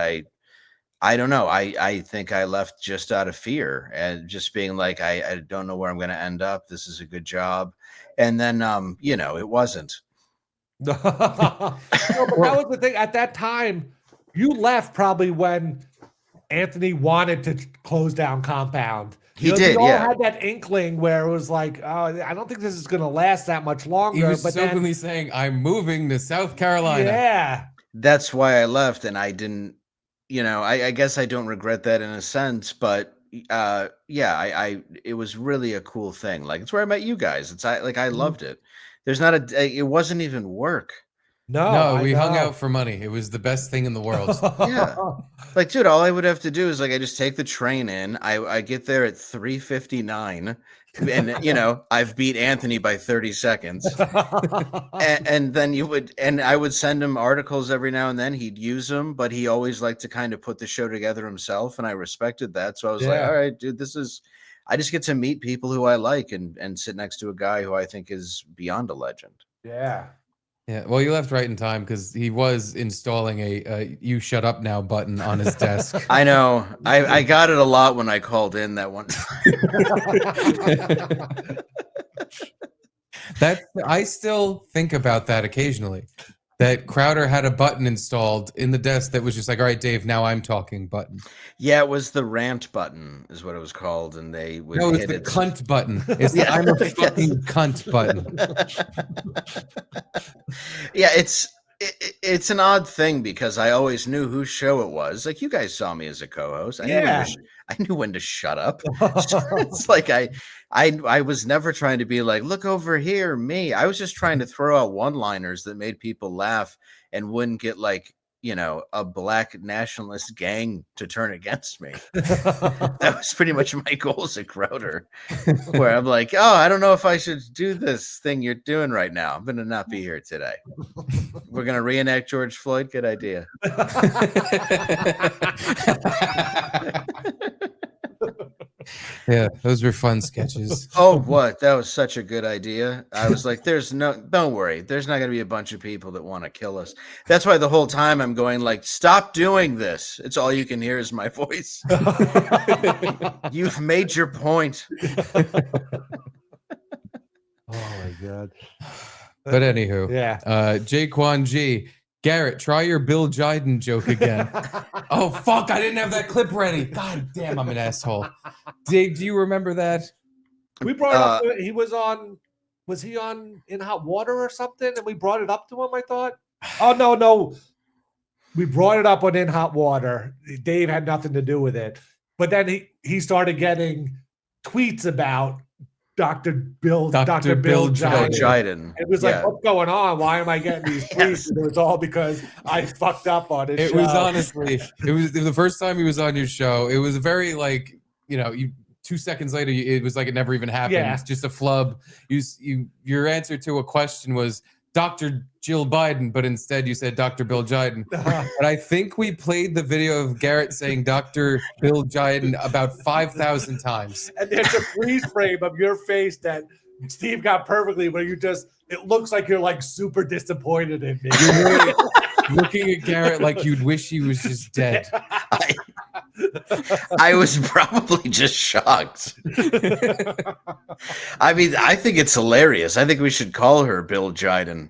I don't know. I think I left just out of fear and just being like, I don't know where I'm going to end up. This is a good job. And then, it wasn't. No, but that was the thing. At that time, you left probably when Anthony wanted to close down Compound. He did, we all yeah. had that inkling where it was like, oh, I don't think this is going to last that much longer. He was but openly saying, I'm moving to South Carolina. Yeah. That's why I left, and I didn't, I guess I don't regret that in a sense, but it was really a cool thing. Like, it's where I met you guys. I loved it. It wasn't even work. No, we hung out for money. It was the best thing in the world. Yeah. Like, dude, all I would have to do is I just take the train in. I get there at 3:59, and I've beat Anthony by 30 seconds. and then I would send him articles every now and then. He'd use them, but he always liked to kind of put the show together himself, and I respected that. So I was like, all right, dude, I just get to meet people who I like and sit next to a guy who I think is beyond a legend. Yeah. Yeah, well, you left right in time because he was installing a "you shut up now" button on his desk. I know. I got it a lot when I called in that one time. I still think about that occasionally. That Crowder had a button installed in the desk that was just like, all right, Dave, now I'm talking button. Yeah, it was the rant button is what it was called, and they would No, it's hit the it. cunt button. It's the I'm a fucking cunt button. Yeah, it's an odd thing because I always knew whose show it was. Like, you guys saw me as a co-host. I knew when to shut up. So it's like I was never trying to be like, look over here, me. I was just trying to throw out one-liners that made people laugh and wouldn't get a black nationalist gang to turn against me. That was pretty much my goals at Crowder, where I'm like, oh, I don't know if I should do this thing you're doing right now. I'm going to not be here today. We're going to reenact George Floyd. Good idea. Yeah, those were fun sketches. Oh, what? That was such a good idea. I was like, don't worry. There's not going to be a bunch of people that want to kill us. That's why the whole time I'm going like, stop doing this. It's all you can hear is my voice. You've made your point. Oh my God. But anywho, Yeah. Jaquan G. Garrett, try your Bill Jiden joke again. Oh, fuck, I didn't have that clip ready. God damn, I'm an asshole. Dave, do you remember that? We brought up, was he on In Hot Water or something? And we brought it up to him, I thought. Oh, no. We brought it up on In Hot Water. Dave had nothing to do with it. But then he started getting tweets about Dr. Bill Jiden. It was like, what's going on? Why am I getting these tweets? Yes. And it was all because I fucked up on it. It was honestly, it was the first time he was on your show. It was a very 2 seconds later, it was like it never even happened. Yeah. It's just a flub. Your answer to a question was Dr. Jill Biden, but instead you said Dr. Bill Jiden. And I think we played the video of Garrett saying Dr. Bill Jiden about 5,000 times. And there's a freeze frame of your face that Steve got perfectly where it looks like you're like super disappointed in me. looking at Garrett like you'd wish he was just dead. I was probably just shocked. I mean, I think it's hilarious. I think we should call her Bill Jiden.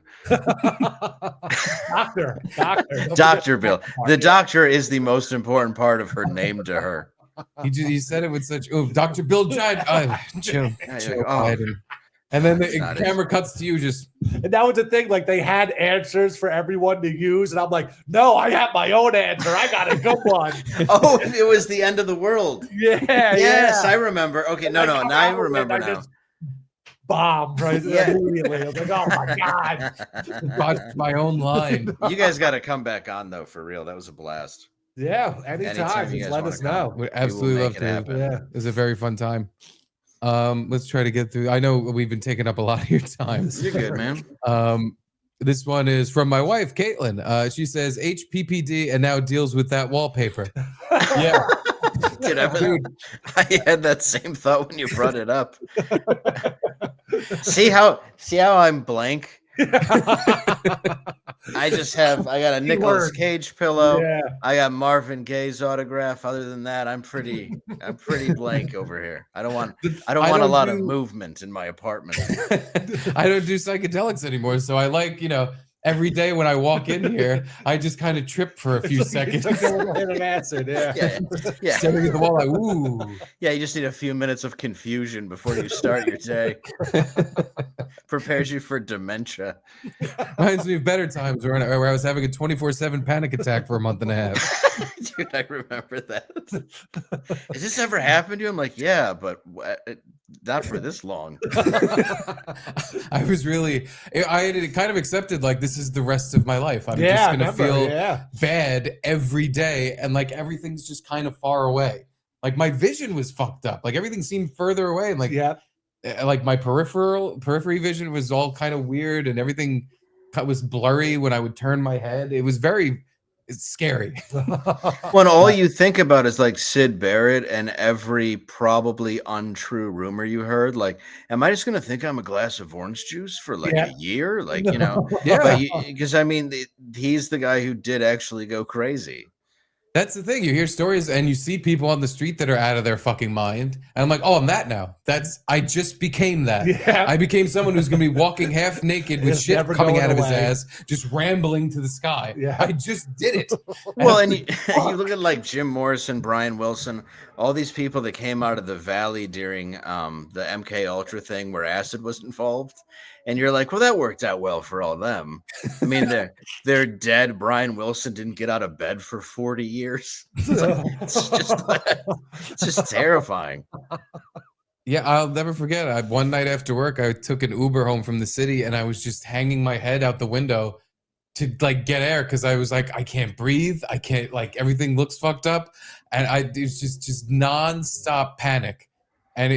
Dr. Bill. The doctor is the most important part of her name to her. He said it with such, Dr. Bill Jiden. Joe Biden. And then the camera cuts to you just. And that was the thing. Like they had answers for everyone to use. And I'm like, no, I have my own answer. I got a good one. Oh, it was the end of the world. Yeah. Yes, I remember. Okay, no. Now I remember now. Bomb right immediately. I was like, oh my God. Botched my own line. You guys got to come back on, though, for real. That was a blast. Yeah, anytime. Just let us know. Would absolutely love to. Yeah. It was a very fun time. Let's try to get through. I know we've been taking up a lot of your time. You're good, man. This one is from my wife, Caitlin. She says HPPD and now deals with that wallpaper. Yeah. Dude, I had that same thought when you brought it up. See how I'm blank? I got a Nicolas Cage pillow. Yeah. I got Marvin Gaye's autograph. Other than that, I'm pretty blank over here. I don't want a lot of movement in my apartment. I don't do psychedelics anymore, so I like, every day when I walk in here, I just kind of trip for a few seconds. Like a little hit of acid, yeah. Staring at the wall like, ooh. Yeah, you just need a few minutes of confusion before you start your day. Prepares you for dementia. Reminds me of better times where I was having a 24/7 panic attack for a month and a half. Dude, I remember that. Has this ever happened to you? I'm like, yeah, but not for this long. I had kind of accepted like this is the rest of my life. I'm just gonna feel bad every day, and like everything's just kind of far away. Like my vision was fucked up. Like everything seemed further away, and like my periphery vision was all kind of weird, and everything was blurry when I would turn my head. It was it's scary. When all you think about is like Sid Barrett and every probably untrue rumor you heard, like, am I just going to think I'm a glass of orange juice for like a year? Like, because I mean, he's the guy who did actually go crazy. That's the thing. You hear stories and you see people on the street that are out of their fucking mind. And I'm like, oh, I'm that now. I just became that. Yeah. I became someone who's going to be walking half naked with shit coming out of his ass, just rambling to the sky. Yeah. I just did it. Well, and you look at like Jim Morrison, Brian Wilson, all these people that came out of the valley during the MK Ultra thing where acid was involved. And you're like, well, that worked out well for all of them. I mean, they're dead. Brian Wilson didn't get out of bed for 40 years. It's just terrifying. Yeah, I'll never forget. One night after work, I took an Uber home from the city, and I was just hanging my head out the window to like get air because I was like, I can't breathe. I can't, like, everything looks fucked up, and it was just nonstop panic, and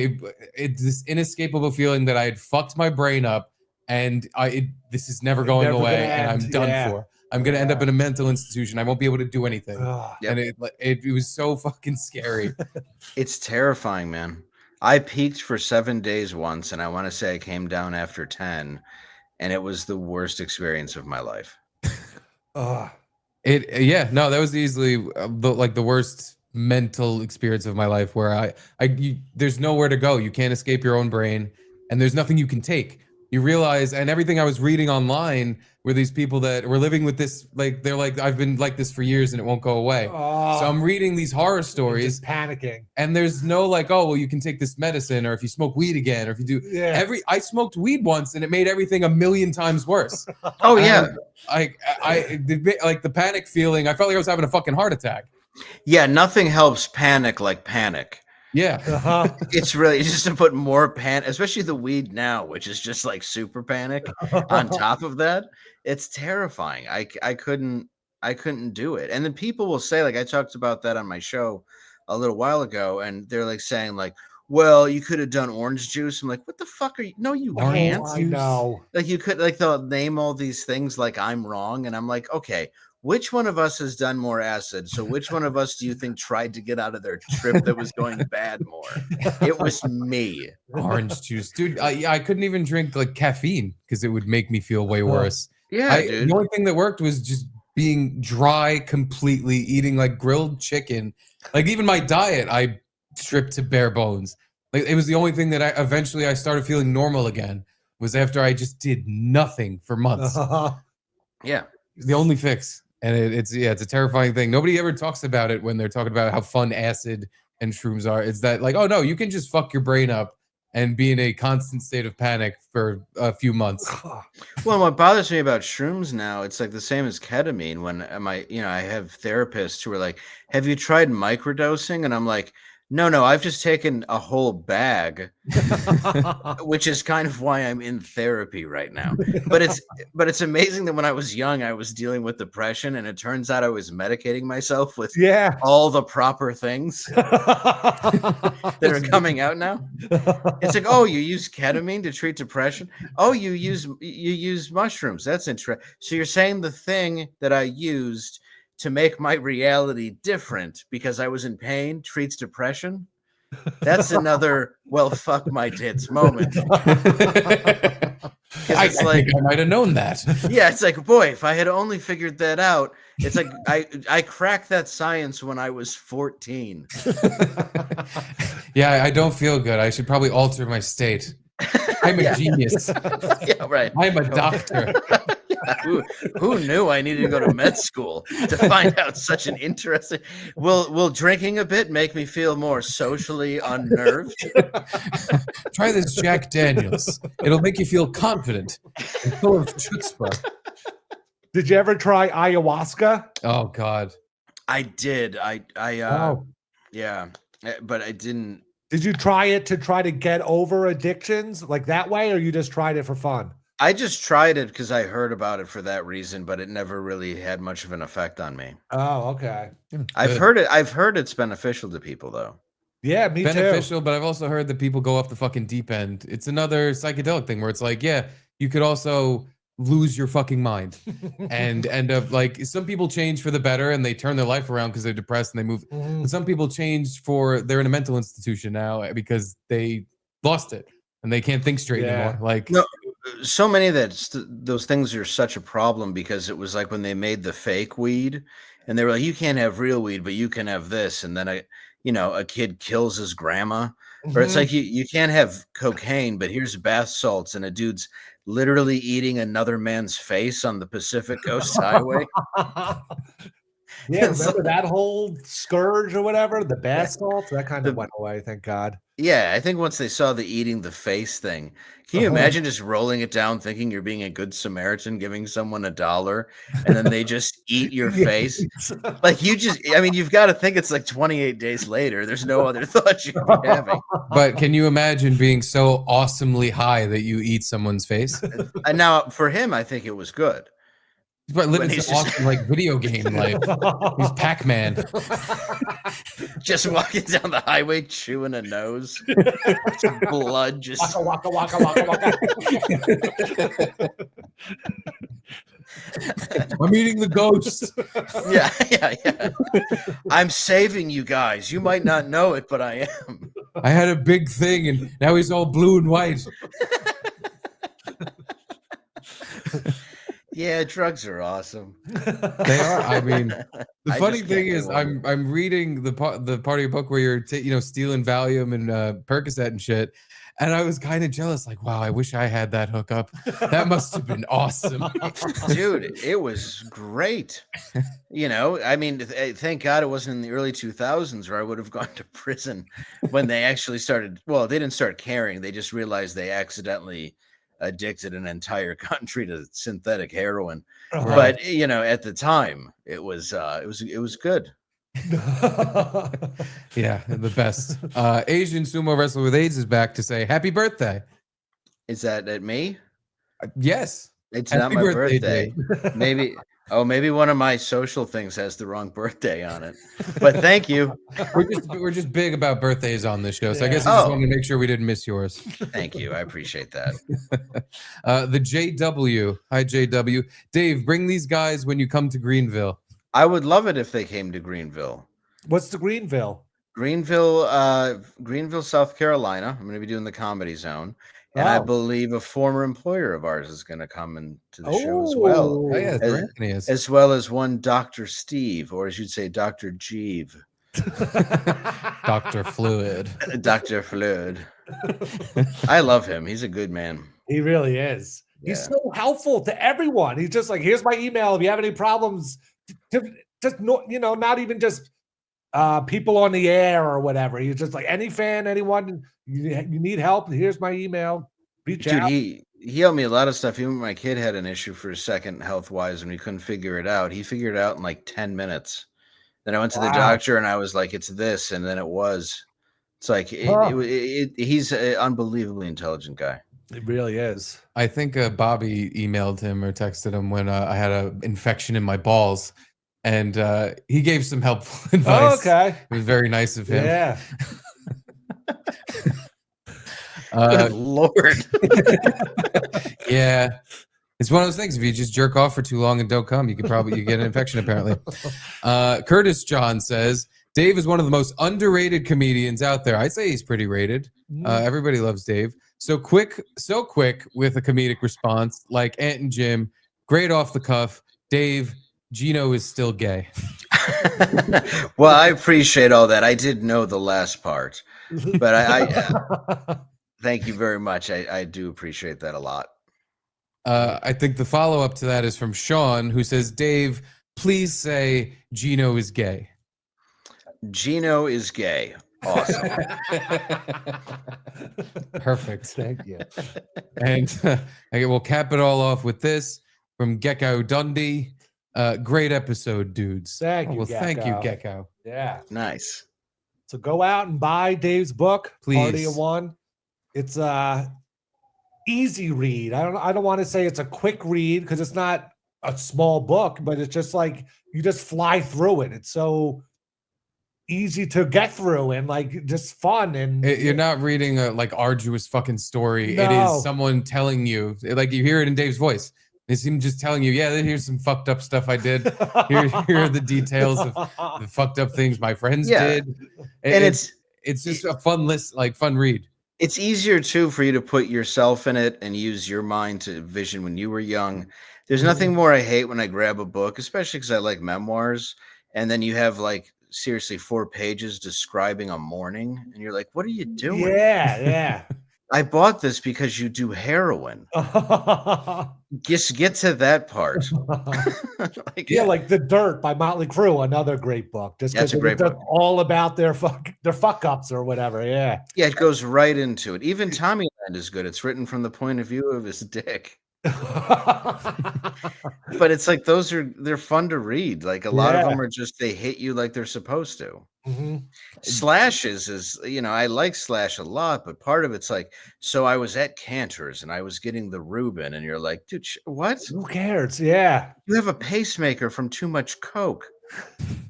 it's this inescapable feeling that I had fucked my brain up. And this is never going away, and I'm done for. I'm gonna end up in a mental institution. I won't be able to do anything. And it was so fucking scary. It's terrifying, man. I peaked for 7 days once, and I want to say I came down after 10, and it was the worst experience of my life. That was easily the worst mental experience of my life, where there's nowhere to go. You can't escape your own brain, and there's nothing you can take. You realize, and everything I was reading online were these people that were living with this, like, they're like, I've been like this for years and it won't go away. So I'm reading these horror stories, just panicking, and there's no like, oh, well, you can take this medicine, or if you smoke weed again, or if you do I smoked weed once and it made everything 1,000,000 times worse. Oh yeah. Like the panic feeling, I felt like I was having a fucking heart attack. Yeah, nothing helps panic like panic. Yeah. It's really just to put more panic, especially the weed now, which is just like super panic on top of that. It's terrifying. I couldn't do it. And then people will say, like, I talked about that on my show a little while ago, and they're like saying like, well, you could have done orange juice. I'm like, what the fuck are you? No, you can't. I know. Like you could, like, they'll name all these things like I'm wrong. And I'm like, okay, which one of us has done more acid? So which one of us do you think tried to get out of their trip that was going bad more? It was me. Orange juice. Dude, I couldn't even drink like caffeine because it would make me feel way worse. Yeah, dude. The only thing that worked was just being dry completely, eating like grilled chicken. Like even my diet, I stripped to bare bones. Like it was the only thing that I eventually started feeling normal again was after I just did nothing for months. Yeah. The only fix. And it's a terrifying thing. Nobody ever talks about it when they're talking about how fun acid and shrooms are. It's that like, oh no, you can just fuck your brain up and be in a constant state of panic for a few months. Well, what bothers me about shrooms now, it's like the same as ketamine. When I have therapists who are like, "Have you tried microdosing?" And I'm like, No, I've just taken a whole bag, which is kind of why I'm in therapy right now. But it's amazing that when I was young, I was dealing with depression, and it turns out I was medicating myself with all the proper things that are coming out now. It's like, oh, you use ketamine to treat depression? Oh, you use mushrooms. That's interesting. So you're saying the thing that I used to make my reality different because I was in pain treats depression? That's another, well, fuck my tits moment. I think I might have known that. Yeah, it's like, boy, if I had only figured that out. It's like I cracked that science when I was 14. Yeah, I don't feel good. I should probably alter my state. I'm a genius. Yeah, right. I'm a doctor. Who knew I needed to go to med school to find out such an interesting? Will drinking a bit make me feel more socially unnerved? Try this Jack Daniels. It'll make you feel confident and full of chutzpah. Did you ever try ayahuasca? Oh God, I did. Yeah, but I didn't. Did you try it to try to get over addictions like that way, or you just tried it for fun? I just tried it because I heard about it for that reason, but it never really had much of an effect on me. Oh, okay. I've heard it's beneficial to people though. Yeah, me beneficial, too. But I've also heard that people go off the fucking deep end. It's another psychedelic thing where it's like, yeah, you could also lose your fucking mind and end up like some people change for the better and they turn their life around because they're depressed and they move. But some people change they're in a mental institution now because they lost it and they can't think straight anymore. Like no, so many of those things are such a problem because it was like when they made the fake weed and they were like, you can't have real weed, but you can have this. And then a kid kills his grandma. Or it's like you can't have cocaine, but here's bath salts, and a dude's literally eating another man's face on the Pacific Coast Highway. Yeah, remember that whole scourge or whatever? The bath salts? That kind of went away, thank God. Yeah, I think once they saw the eating the face thing, can you imagine just rolling it down thinking you're being a good Samaritan, giving someone $1, and then they just eat your face? Like you've got to think it's like 28 days later. There's no other thought you could be having. But can you imagine being so awesomely high that you eat someone's face? And now for him, I think it was good. But living this awesome like video game life. He's Pac-Man. Just walking down the highway, chewing a nose. Blood just waka, waka, waka, waka. I'm eating the ghost. Yeah. I'm saving you guys. You might not know it, but I am. I had a big thing and now he's all blue and white. Yeah, drugs are awesome. They are. I mean, the funny thing is, I'm reading the part of your book where you're stealing Valium and Percocet and shit, and I was kind of jealous. Like, wow, I wish I had that hookup. That must have been awesome, dude. It was great. I mean, thank God it wasn't in the early 2000s where I would have gone to prison when they actually started. Well, they didn't start caring. They just realized they accidentally addicted an entire country to synthetic heroin. But at the time it was good. Yeah, the best. Asian sumo wrestler with AIDS is back to say happy birthday. Is that at me? Yes, it's happy not my birthday. Maybe one of my social things has the wrong birthday on it. But thank you. We're just big about birthdays on this show, so I guess I just wanted to make sure we didn't miss yours. Thank you, I appreciate that. The JW, hi JW, Dave, bring these guys when you come to Greenville. I would love it if they came to Greenville. What's the Greenville? Greenville, South Carolina. I'm going to be doing the Comedy Zone. And I Oh. believe a former employer of ours is going to come into the show as well. Oh yeah, As, Anthony is. as well as one Dr. Steve, or as you'd say, Dr. Jeeve. Dr. Fluid. Dr. Fluid. I love him. He's a good man. He really is. He's Yeah. so helpful to everyone. He's just like, here's my email. If you have any problems, just not even just people on the air or whatever. He's just like any fan, anyone you need help. Here's my email. Reach Dude, out. he helped me a lot of stuff. Even when my kid had an issue for a second health wise and we couldn't figure it out, he figured it out in like 10 minutes. Then I went to the doctor and I was like, it's this, and then it was. It's like he's an unbelievably intelligent guy. It really is. I think Bobby emailed him or texted him when I had an infection in my balls, and he gave some helpful advice. Oh, okay. It was very nice of him. Yeah. Good Lord. Yeah. It's one of those things. If you just jerk off for too long and don't come, you get an infection, apparently. Curtis John says, Dave is one of the most underrated comedians out there. I'd say he's pretty rated. Everybody loves Dave. So quick with a comedic response, like Ant and Jim, great off the cuff. Dave, Gino is still gay. Well, I appreciate all that. I did know the last part, but I thank you very much. I do appreciate that a lot. I think the follow-up to that is from Sean, who says, Dave, please say Gino is gay. Gino is gay. Awesome. Perfect. Thank you. And we'll cap it all off with this from Gecko Dundee. Great episode, dudes. Thank you, Thank you, Gecko. Gecko. Yeah. Nice. So go out and buy Dave's book, Please. Party of One. It's a easy read. I don't want to say it's a quick read because it's not a small book, but it's just like you just fly through it. It's so easy to get through and like just fun. And You're not reading a like arduous fucking story. It No. is someone telling you, like you hear it in Dave's voice. It's him just telling you, yeah, here's some fucked up stuff I did. Here are the details of the fucked up things my friends did. And it's just a fun list, like fun read. It's easier too for you to put yourself in it and use your mind to vision when you were young. There's nothing more I hate when I grab a book, especially because I like memoirs, and then you have like seriously 4 pages describing a morning, and you're like, "What are you doing?" Yeah. I bought this because you do heroin. Just get to that part. Like The Dirt by Motley Crue, another great book. Just That's a great it's book. all about their fuck ups or whatever. Yeah. Yeah, it goes right into it. Even Tommyland is good. It's written from the point of view of his dick. But it's like they're fun to read. Like a lot of them are just they hit you like they're supposed to. Mhm. Slash is I like Slash a lot, but part of it's like, so I was at Cantor's and I was getting the Reuben, and you're like, dude, what? Who cares? Yeah. You have a pacemaker from too much coke.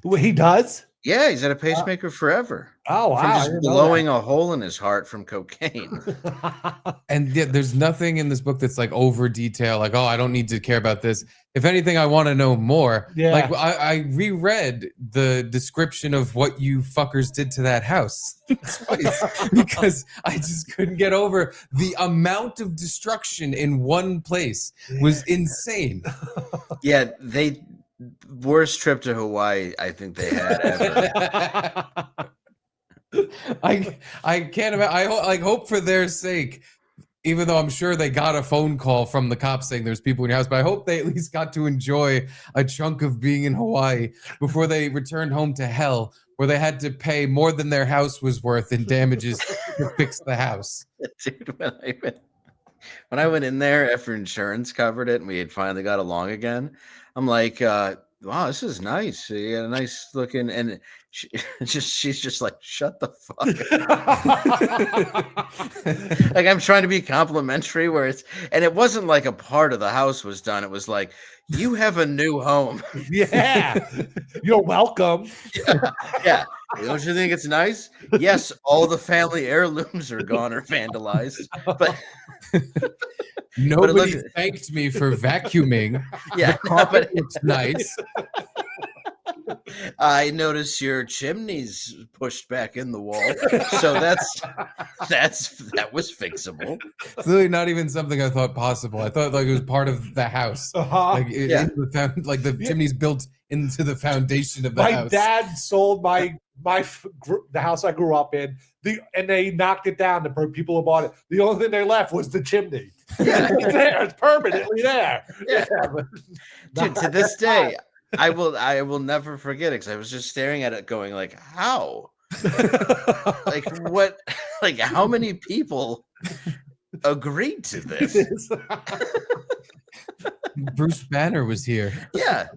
Well, he does. Yeah, he's had a pacemaker forever. Oh wow! From I just didn't know blowing a hole in his heart from cocaine. that. And yeah, there's nothing in this book that's like over detail, like, oh, I don't need to care about this. If anything, I want to know more. Yeah. Like I reread the description of what you fuckers did to that house twice because I just couldn't get over the amount of destruction in one place was insane. Yeah, worst trip to Hawaii I think they had ever. I can't imagine. I hope for their sake, even though I'm sure they got a phone call from the cops saying there's people in your house, but I hope they at least got to enjoy a chunk of being in Hawaii before they returned home to hell, where they had to pay more than their house was worth in damages to fix the house. Dude, when I went in there after insurance covered it and we had finally got along again, I'm like, wow, this is nice. You got a nice looking, and she's just like, shut the fuck up. Like I'm trying to be complimentary and it wasn't like a part of the house was done. It was like, you have a new home. Yeah, you're welcome. Yeah. Don't you think it's nice? Yes, all the family heirlooms are gone or vandalized, but nobody thanked me for vacuuming. Yeah, the carpet looks nice. I notice your chimney's pushed back in the wall, so that was fixable. It's literally not even something I thought possible. I thought like it was part of the house. Like Yeah. in the chimney's built into the foundation of the My house. dad sold the house I grew up in, and they knocked it down. The people who bought it, the only thing they left was the chimney. Yeah. It's there. It's permanently there. Yeah. but Dude, to this day, I will never forget it because I was just staring at it, going like, "How? Like what? Like how many people agreed to this?" Bruce Banner was here. Yeah,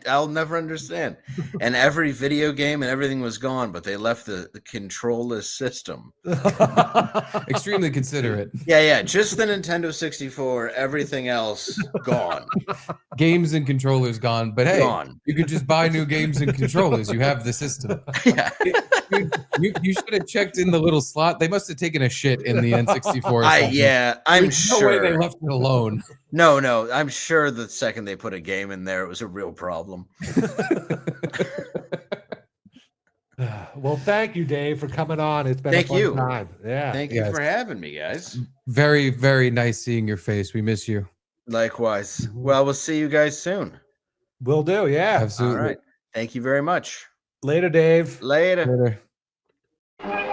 I'll never understand. And every video game and everything was gone, but they left the controlless system. Extremely considerate. Yeah, just the Nintendo 64. Everything else gone. Games and controllers gone, but hey, Gone. you could just buy new games and controllers. You have the system. Yeah. You should have checked in the little slot. They must have taken a shit in the N64. Or something. I'm There's sure. No way they left it alone. No, I'm sure the second they put a game in there, it was a real problem. Well, thank you, Dave, for coming on. It's been Thank a fun you. time. Yeah. Thank you for having me, guys. Very, very nice seeing your face. We miss you. Likewise. Well, we'll see you guys soon. Will do. Yeah. Absolutely. All right. Thank you very much. Later, Dave. Later. Later.